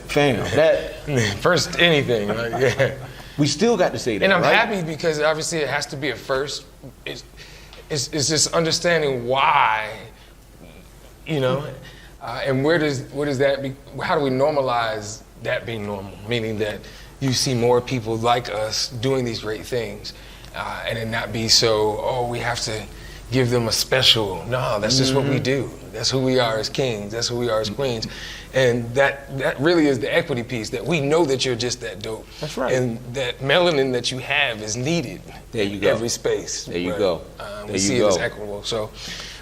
fam, that first anything. Like, we still got to say that. And I'm right? happy because obviously it has to be a first. It's just understanding why, and where does that be? How do we normalize that being normal? Meaning that you see more people like us doing these great things, and it not be so, we have to give them a special. No, that's just what we do. That's who we are as kings. That's who we are as queens. And that really is the equity piece, that we know that you're just that dope. That's right. And that melanin that you have is needed there you in go. every space. There you go. We see it as equitable. So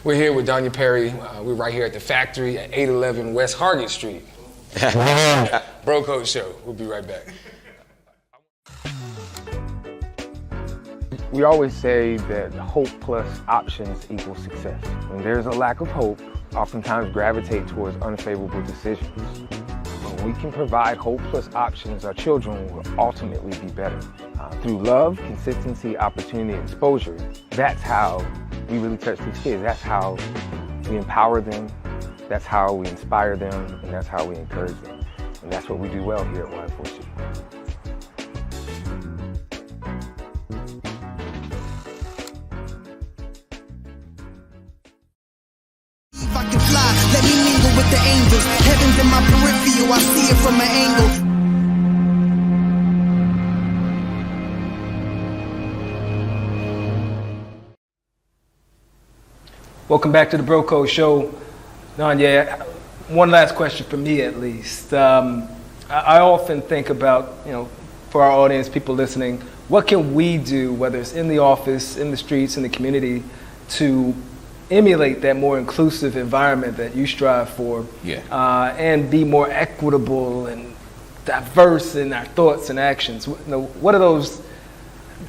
we're here with Danya Perry. We're right here at the factory at 811 West Hargett Street. Bro Code Show. We'll be right back. We always say that hope plus options equals success. When there's a lack of hope, oftentimes gravitate towards unfavorable decisions. When we can provide hope plus options, our children will ultimately be better. Through love, consistency, opportunity, and exposure, that's how we really touch these kids. That's how we empower them, that's how we inspire them, and that's how we encourage them. And that's what we do well here at Y4C. Let me mingle with the angels. Heaven's in my peripheral, I see it from an angle. Welcome back to the Bro Code Show. Danya, one last question for me at least. I often think about, for our audience, people listening, what can we do, whether it's in the office, in the streets, in the community, to emulate that more inclusive environment that you strive for, and be more equitable and diverse in our thoughts and actions? What are those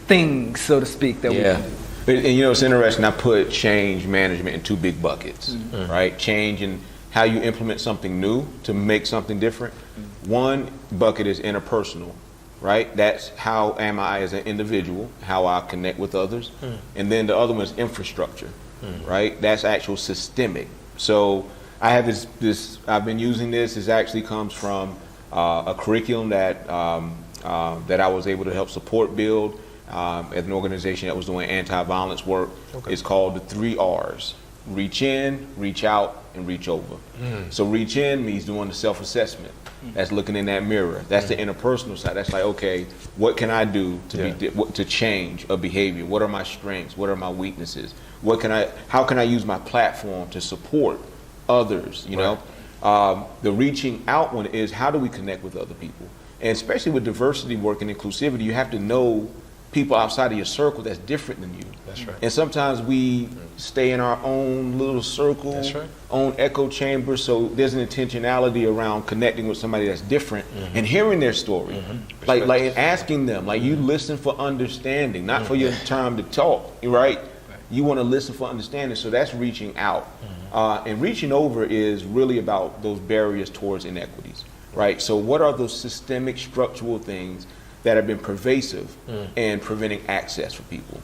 things, so to speak, that we can do? And it's interesting, I put change management in two big buckets, right? Change in how you implement something new to make something different. One bucket is interpersonal, right? That's how am I as an individual, how I connect with others. And then the other one is infrastructure. Right? That's actual systemic. So I have this I've been using this. It actually comes from a curriculum that I was able to help support build at an organization that was doing anti-violence work. It's called the 3 R's: reach in, reach out, and reach over. So reach in means doing the self-assessment. That's looking in that mirror. That's the interpersonal side. That's like, okay, what can I do to change a behavior? What are my strengths? What are my weaknesses? How can I use my platform to support others? The reaching out one is, how do we connect with other people? And especially with diversity work and inclusivity, you have to know people outside of your circle that's different than you. That's right. And sometimes we stay in our own little circle, That's right. own echo chamber. So there's an intentionality around connecting with somebody that's different and hearing their story, like and asking them. Like you listen for understanding, not for your time to talk. Right? You want to listen for understanding. So that's reaching out, and reaching over is really about those barriers towards inequities. Right? So what are those systemic, structural things that have been pervasive and preventing access for people?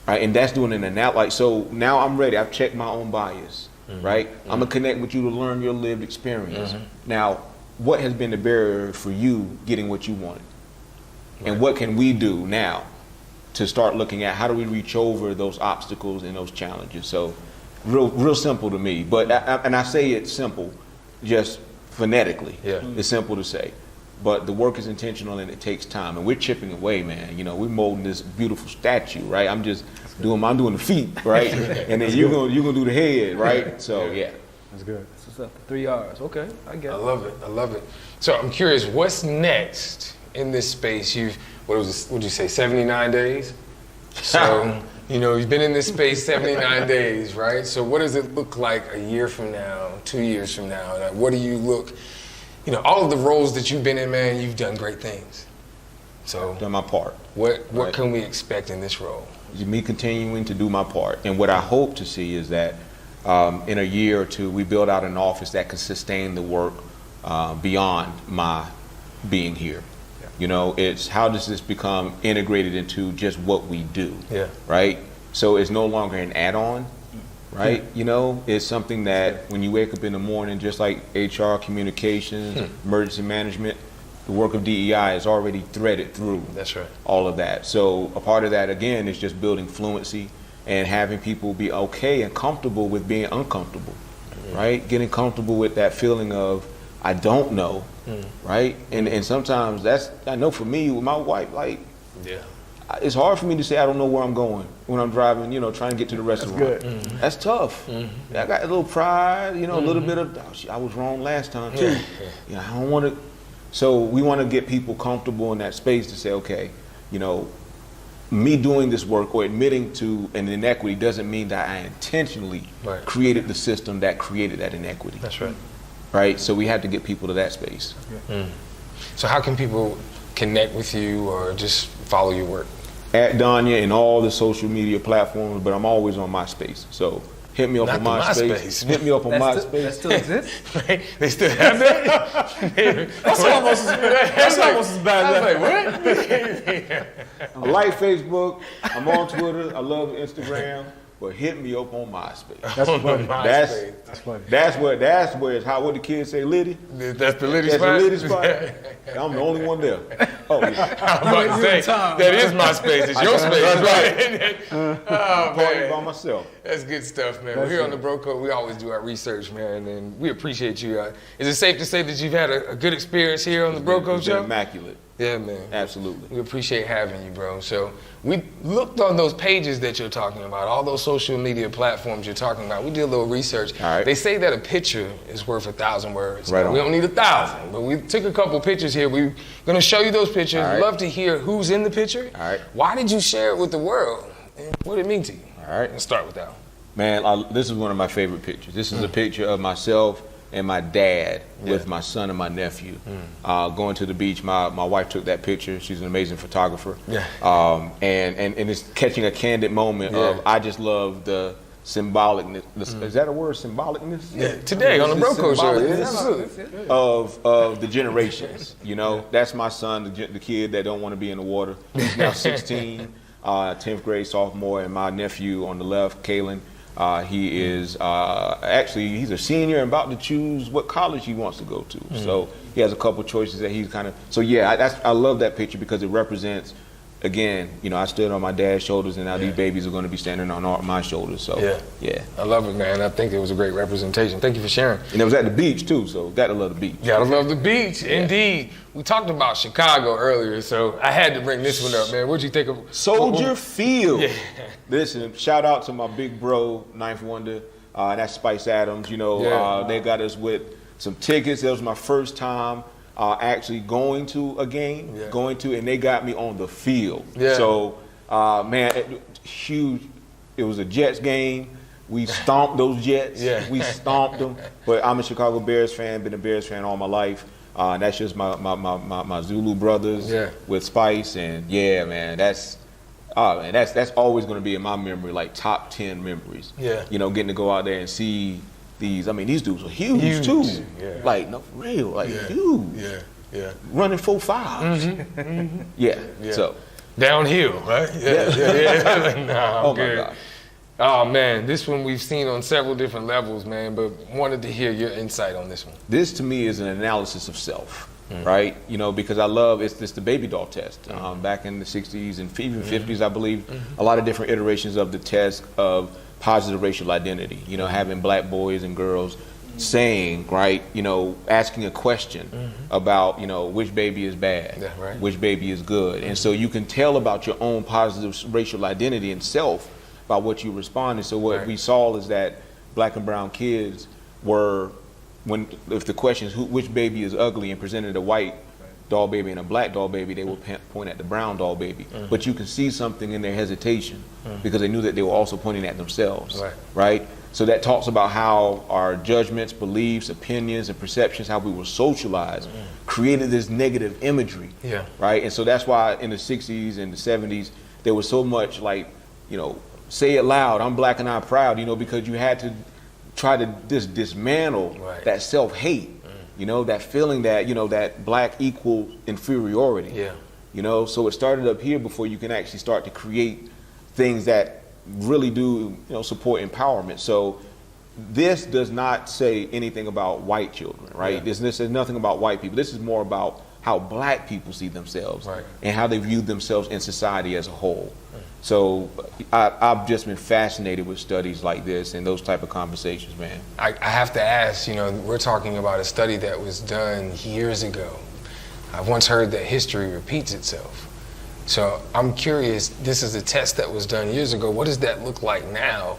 Right? And that's doing an analysis. Like, so now I'm ready. I've checked my own bias. Right? I'm gonna connect with you to learn your lived experience. Now, what has been the barrier for you getting what you wanted? And what can we do now to start looking at how do we reach over those obstacles and those challenges? So real simple to me. But and I say it's simple just phonetically. Yeah. It's simple to say. But the work is intentional and it takes time. And we're chipping away, man. You know, we're molding this beautiful statue, right? I'm doing the feet, right? And then you're gonna do the head, right? So yeah. That's good. What's up? 3 R's. Okay, I get it. I love it. So I'm curious, what's next in this space? What'd you say, 79 days? So, you've been in this space 79 days, right? So what does it look like a year from now, 2 years from now? Like, what do you look, all of the roles that you've been in, man, you've done great things. So Done my part. What can we expect in this role? Me continuing to do my part. And what I hope to see is that in a year or two, we build out an office that can sustain the work beyond my being here. It's how does this become integrated into just what we do, right? So it's no longer an add-on, right? It's something that when you wake up in the morning, just like HR, communications, emergency management, the work of DEI is already threaded through. That's right. All of that. So a part of that, again, is just building fluency and having people be okay and comfortable with being uncomfortable, right? Getting comfortable with that feeling of, I don't know, right? And sometimes I know for me, with my wife, like, it's hard for me to say I don't know where I'm going when I'm driving, trying to get to the restaurant. That's good. That's tough. I got a little pride, a little bit of, I was wrong last time too. I don't want to. So we want to get people comfortable in that space to say, okay, me doing this work or admitting to an inequity doesn't mean that I intentionally created the system that created that inequity. That's right. Right? So we have to get people to that space. So how can people connect with you or just follow your work? At Danya in all the social media platforms, but I'm always on MySpace. So hit me up on MySpace. Hit me up on MySpace. That still exists? Right? They still have that? That's almost as bad. I was like, what? I like Facebook. I'm on Twitter. I love Instagram. But hit me up on MySpace. That's funny. That's funny. That's where it's how what the kids say, Liddy. That's the Liddy That's spot? the Liddy spot. I'm the only one there. Oh yeah. I'm about to say, that is my space. It's your space, right? Oh, man. By myself. That's good stuff, man. We're here on the Bro Code. We always do our research, man, and we appreciate you. Is it safe to say that you've had a good experience here on the Bro Code show? Immaculate. Yeah, man. Absolutely. We appreciate having you, bro. So we looked on those pages that you're talking about, all those social media platforms you're talking about. We did a little research. All right. They say that a picture is worth 1,000 words. Right on. We don't need 1,000, but we took a couple pictures here. We're going to show you those pictures. All right. Love to hear who's in the picture. All right. Why did you share it with the world? And what did it mean to you? All right. Let's start with that one. Man, this is one of my favorite pictures. This is a picture of myself and my dad with my son and my nephew going to the beach. My wife took that picture. She's an amazing photographer. Yeah. And it's catching a candid moment of, I just love the symbolicness. Is that a word, symbolicness? Yeah. Today on the Bro Code show. Of the generations. That's my son, the kid that don't want to be in the water. He's now 16, 10th grade sophomore, and my nephew on the left, Kalen. He is actually, he's a senior and about to choose what college he wants to go to. So he has a couple choices that he's kind of, I love that picture because it represents, again, I stood on my dad's shoulders and now these babies are going to be standing on my shoulders. So yeah. I love it, man. I think it was a great representation. Thank you for sharing. And it was at the beach too, so gotta love the beach. Gotta love the beach, indeed. We talked about Chicago earlier, so I had to bring this one up, man. What'd you think of Soldier Field? Yeah. Listen, shout out to my big bro, Ninth Wonder. That's Spice Adams. They got us with some tickets. That was my first time actually going to a game, and they got me on the field. Yeah. So Man, huge. It was a Jets game. We stomped those Jets. Yeah. We stomped them. But I'm a Chicago Bears fan. Been a Bears fan all my life. That's just my Zulu brothers with Spice, and yeah, man, that's always going to be in my memory, like top 10 memories. Yeah. You know, getting to go out there and see these. I mean, these dudes are huge too. Yeah. Like, no, for real, like huge. Yeah. Running 4.5s. Yeah. So downhill, right? Yeah. Nah, oh good. my God. Oh man, this one we've seen on several different levels, man, but wanted to hear your insight on this one. This to me is an analysis of self, right? You know, because I love it's the baby doll test. Back in the 60s and even 50s, I believe, a lot of different iterations of the test of positive racial identity. You know, having black boys and girls saying, right, you know, asking a question about, you know, which baby is bad, which baby is good. And so you can tell about your own positive racial identity and self by what you responded. So what we saw is that black and brown kids were, if the question is which baby is ugly and presented a white doll baby and a black doll baby, they would point at the brown doll baby. But you can see something in their hesitation because they knew that they were also pointing at themselves, right? So that talks about how our judgments, beliefs, opinions, and perceptions, how we were socialized, created this negative imagery, right? And so that's why in the 60s and the 70s, there was so much like, you know, say it loud, I'm black and I'm proud, you know, because you had to try to dismantle that self-hate, you know, that feeling that, you know, that black equal inferiority, you know, so it started up here before you can actually start to create things that really do, you know, support empowerment. So this does not say anything about white children, right? This is nothing about white people. This is more about how black people see themselves and how they view themselves in society as a whole. So I've just been fascinated with studies like this and those type of conversations, man. I have to ask, you know, we're talking about a study that was done years ago. I've once heard that history repeats itself. So I'm curious, this is a test that was done years ago. What does that look like now?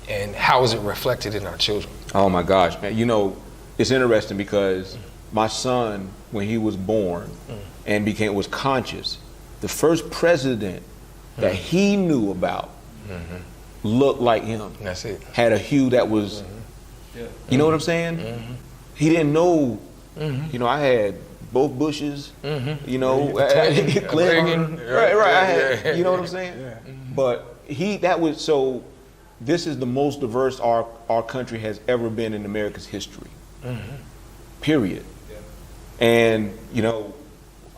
And how is it reflected in our children? Oh my gosh, man. You know, it's interesting because my son, when he was born and was conscious, the first president that he knew about looked like him. That's it. Had a hue that was, you know what I'm saying? He didn't know, you know, I had both Bushes, you know, Clinton, right, I had, you know what I'm saying? But so this is the most diverse our country has ever been in America's history, period. And, you know,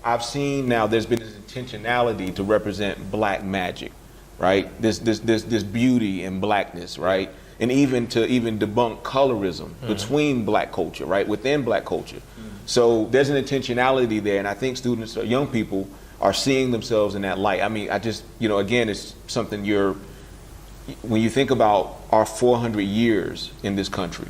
I've seen now there's been this intentionality to represent black magic, right? This beauty in blackness, right? And even to debunk colorism between black culture, right? Within black culture. So there's an intentionality there, and I think students or young people are seeing themselves in that light. I mean, I just, you know, again, it's something when you think about our 400 years in this country,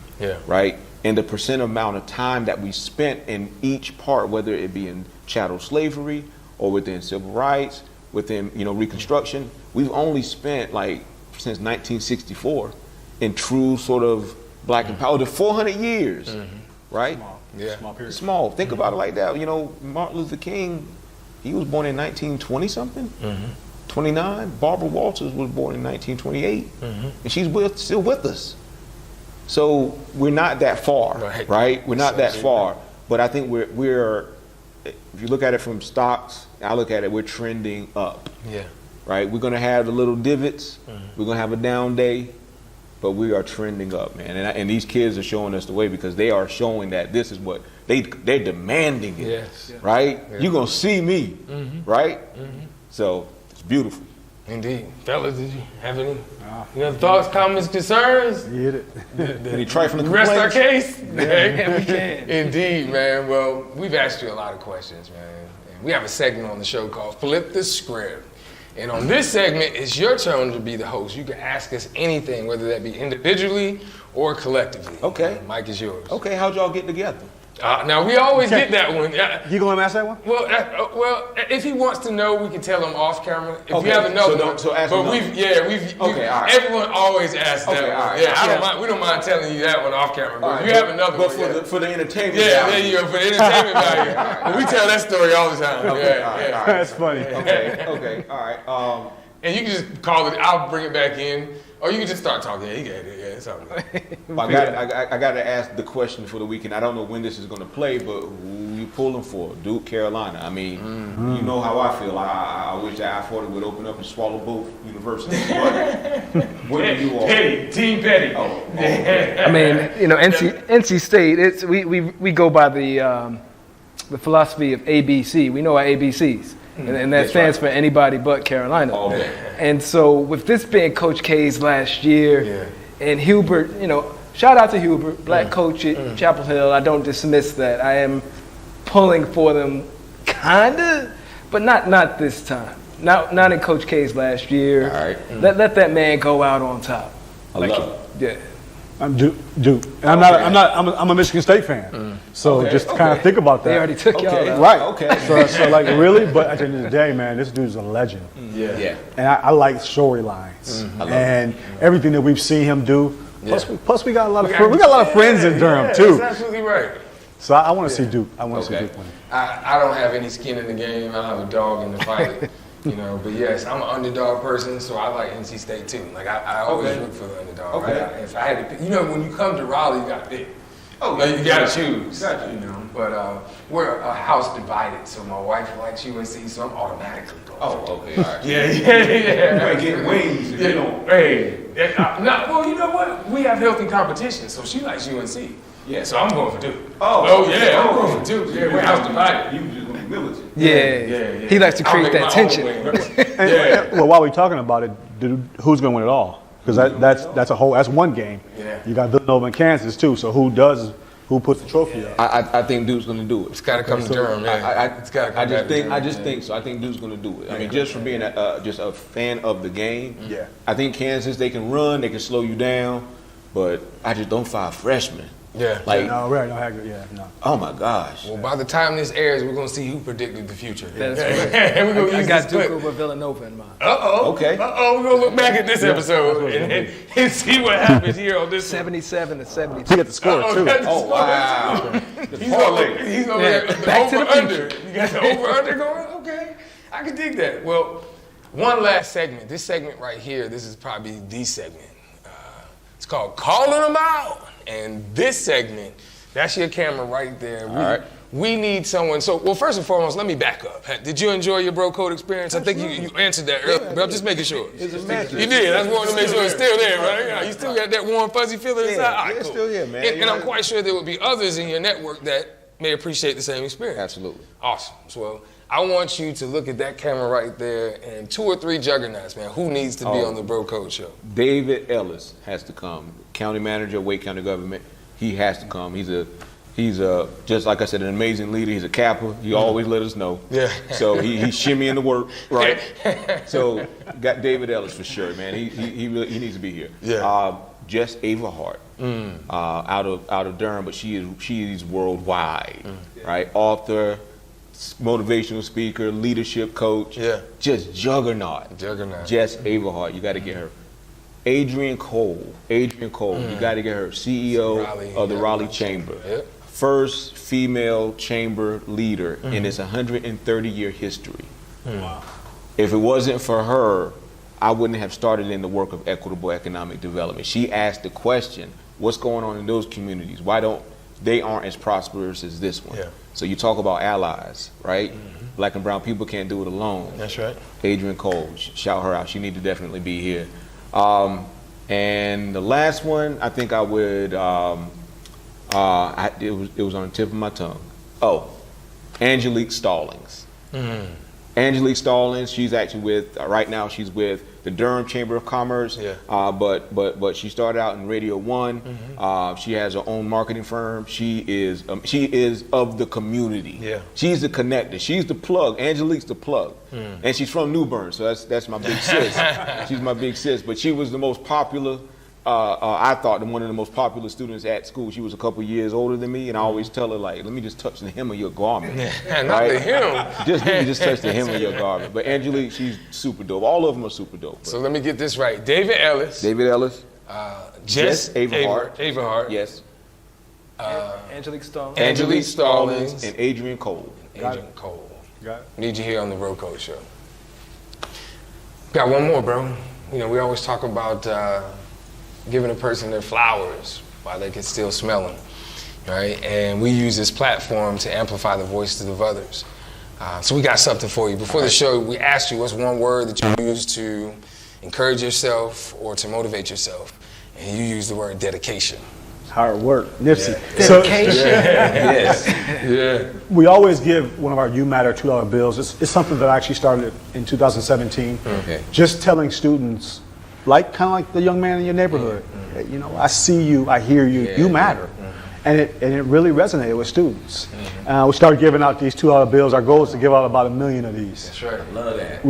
right? And the percent amount of time that we spent in each part, whether it be in chattel slavery or within civil rights, within, you know, Reconstruction, we've only spent like since 1964 in true sort of black empowerment, 400 years, right? Small period. Small. Think about it like that. You know, Martin Luther King, he was born in 1920 something, 29. Barbara Walters was born in 1928, and she's still with us. So we're not that far, right? We're not that far, but I think we're. If you look at it from stocks, I look at it, we're trending up. Right? We're gonna have the little divots. We're gonna have a down day, but we are trending up, man. And these kids are showing us the way because they are showing that this is what they're demanding it, right? You're gonna see me, right? So it's beautiful. Indeed. Fellas, did you have any thoughts, comments, concerns? You hit it. Any trifling Rest our complaints? case? We can. Indeed, man. Well, we've asked you a lot of questions, man. And we have a segment on the show called Flip the Script. And on this segment, it's your turn to be the host. You can ask us anything, whether that be individually or collectively. Okay. The mic is yours. Okay, how'd y'all get together? Now, we always get that one. You going to ask that one? Well, if he wants to know, we can tell him off camera. If we have another one. So ask but we've all right. Everyone always asks that one. All right. Yeah, I don't mind. We don't mind telling you that one off camera. But if you have another one. But for the entertainment value. value. There you go, for the entertainment value. We tell that story all the time. All right. That's funny. Okay, all right. And you can just call it, I'll bring it back in. Or you can just start talking. Yeah, he got it. Yeah, it's all good. I got to ask the question for the weekend. I don't know when this is going to play, but who you pulling for? Duke, Carolina. I mean, you know how I feel. I wish that I-40 would open up and swallow both universities. But what do you all? Petty, Team Petty. Oh, okay. I mean, NC State. We go by the philosophy of ABC. We know our ABCs. And that stands for anybody but Carolina. Okay. And so with this being Coach K's last year, and Hubert, shout out to Hubert, black coach at Chapel Hill. I don't dismiss that. I am pulling for them, kinda, but not this time. Not in Coach K's last year. All right. Let that man go out on top. I love it. Yeah. I'm Duke. And I'm a Michigan State fan. So just kind of think about that. They already took y'all out. Right. Okay. So like really, but at the end of the day, man, this dude's a legend. Yeah. And I like storylines and everything that we've seen him do. Plus we got a lot of friends in Durham too. That's absolutely right. So I want to see Duke. I want to see Duke win. I don't have any skin in the game. I don't have a dog in the fight. But yes, I'm an underdog person, so I like NC State too. Like I always root for the underdog. Okay. Right? If I had to pick, when you come to Raleigh, you got to pick. Oh, you got to choose. But we're a house divided, so my wife likes UNC, so I'm automatically going. Oh, okay. All right. Yeah. You might get wings if you don't. Hey, well, you know what? We have healthy competition, so she likes UNC. Yeah. So I'm going for Duke. Oh, yeah, I'm going for Duke. Yeah, we're house divided. You just going to be militant. Yeah. He likes to create that tension. Well, while we're talking about it, who's going to win it all? Because that's one game. Yeah. You got Villanova and Kansas too. So who puts the trophy up? I think Duke's going to do it. It's got to come to Durham, man. It's got to come to Durham. I just think so. I think Duke's going to do it. I mean, just from being just a fan of the game. Yeah. I think Kansas, they can run, they can slow you down, but I just don't fire freshmen. Yeah. Like, No, right, no, Hagrid, yeah, no. oh my gosh. Well, by the time this airs, we're going to see who predicted the future. That's right. I got Duke over Villanova in mind. Okay. We're going to look back at this episode and see what happened here on this 77 to 72. He got the score too. Oh, wow. He's over there. The Back to the over-under. You got the over-under going? Okay. I can dig that. Well, one last segment. This segment right here, this is probably the segment. It's called Calling Them Out. And this segment, that's your camera right there. All right. We need someone. So, well, first and foremost, let me back up. Did you enjoy your bro code experience? I think you answered that earlier, but I'm just making sure. You did. I just wanted to make sure it's still there, right? You still got that warm, fuzzy feeling inside? All right, it's cool. still here, man. And I'm quite sure there will be others in your network that may appreciate the same experience. Absolutely. Awesome. So, I want you to look at that camera right there and 2 or 3 juggernauts, man. Who needs to be on the Bro Code Show? David Ellis has to come. County manager, Wake County government. He has to come. He's just like I said, an amazing leader. He's a Kappa. He always let us know. Yeah. So he's shimmying the work, right? So got David Ellis for sure, man. He really needs to be here. Yeah. Jess Averhart, out of Durham, but she is worldwide, right? Author, motivational speaker, leadership coach. Yeah. Just juggernaut. Jess Averhart, you got to get her. Adrian Cole, you got to get her, CEO of the Raleigh Chamber. Yep. First female chamber leader in its 130-year history. Wow. If it wasn't for her, I wouldn't have started in the work of equitable economic development. She asked the question, what's going on in those communities? Why they aren't as prosperous as this one? Yeah. So you talk about allies, right? Black and brown people can't do it alone. That's right. Adrian Cole, shout her out. She need to definitely be here. And the last one, I think I would, it was on the tip of my tongue. Oh, Angelique Stallings. Angelique Stallings, she's actually right now she's with the Durham Chamber of Commerce. Yeah. But she started out in Radio 1. She has her own marketing firm. She is of the community. Yeah. She's the connector. She's the plug. Angelique's the plug. And she's from New Bern, so that's my big sis. She's my big sis. But she was the most popular. I thought one of the most popular students at school. She was a couple years older than me, and I always tell her, like, let me just touch the hem of your garment. Not the hem. Just touch the hem of your garment. But Angelique, she's super dope. All of them are super dope. So let me get this right. David Ellis. Jess Averhart. Yes. Angelique Stallings. Angelique Stallings. And Adrian Cole. Adrian Cole. Got it. Need you here on the Bro Code Show. Got one more, bro. You know, we always talk about giving a person their flowers while they can still smell them, right? And we use this platform to amplify the voices of others. So we got something for you. Before the show, we asked you what's one word that you use to encourage yourself or to motivate yourself. And you used the word dedication. Hard work, Nipsey. Yeah. Dedication. Yes. Yeah. We always give one of our You Matter $2 bills. It's something that I actually started in 2017. Okay. Just telling students, kind of like the young man in your neighborhood, you know, I see you, I hear you, you matter. And it really resonated with students. We started giving out these $2 bills. Our goal is to give out about 1 million of these. That's right. I love that.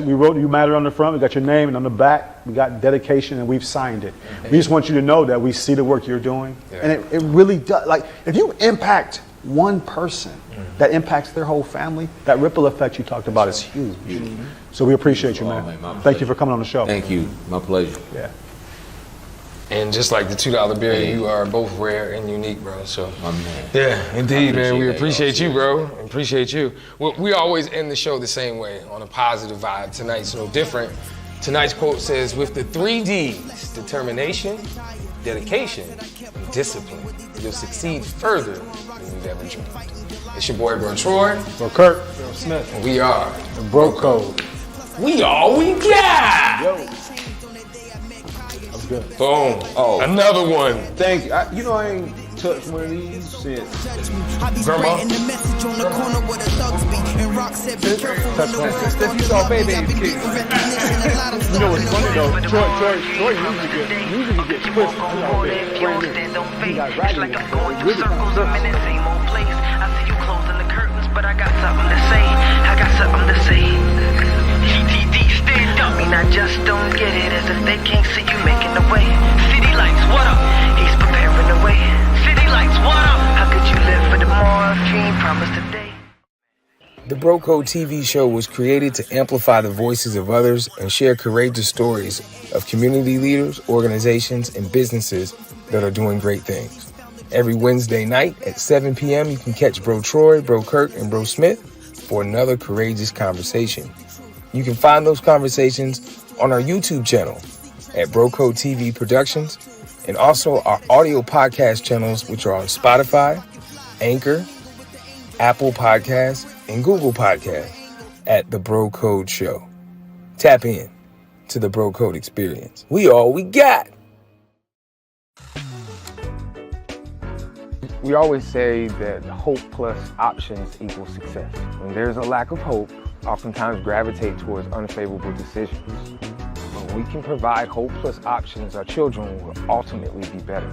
We wrote You Matter on the front. We got your name, and on the back we got dedication, and we've signed it. We just want you to know that we see the work you're doing, and it really does. Like, if you impact one person, that impacts their whole family. That ripple effect you talked about is huge. So we appreciate you, man. Thank you for coming on the show. Thank you. My pleasure. Yeah. And just like the $2 bill, you are both rare and unique, bro. So, my man. Yeah, indeed, man. We that, appreciate you, bro. Appreciate you. Well, we always end the show the same way, on a positive vibe. Tonight's no different. Tonight's quote says, with the 3 Ds, determination, dedication, and discipline, you'll succeed further than you've ever dreamed. It's your boy, Bro Troy. Bro Kirk. Bro Smith. And we are the Bro Code. We all we got. Yo. Good. Boom. Oh. Another one. Thank you. I ain't touched one of these since. Grandma. Touch one. You saw baby. You know what's funny though? Troy usually gets pushed. He got raggedy. But I got something to say. Stand up, mean I just don't get it. As if they can't see you making the way. City lights, what up? He's preparing the way. City lights, what up? How could you live for tomorrow if you ain't promised today? The Bro Code TV show was created to amplify the voices of others and share courageous stories of community leaders, organizations, and businesses that are doing great things. Every Wednesday night at 7 p.m., you can catch Bro Troy, Bro Kirk, and Bro Smith for another courageous conversation. You can find those conversations on our YouTube channel at Bro Code TV Productions, and also our audio podcast channels, which are on Spotify, Anchor, Apple Podcasts, and Google Podcasts at The Bro Code Show. Tap in to the Bro Code experience. We all we got. We always say that hope plus options equals success. When there's a lack of hope, oftentimes gravitate towards unfavorable decisions. When we can provide hope plus options, our children will ultimately be better.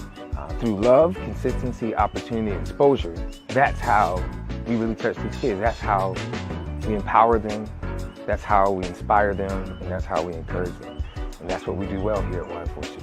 Through love, consistency, opportunity, and exposure, that's how we really touch these kids. That's how we empower them, that's how we inspire them, and that's how we encourage them. And that's what we do well here at Y4C.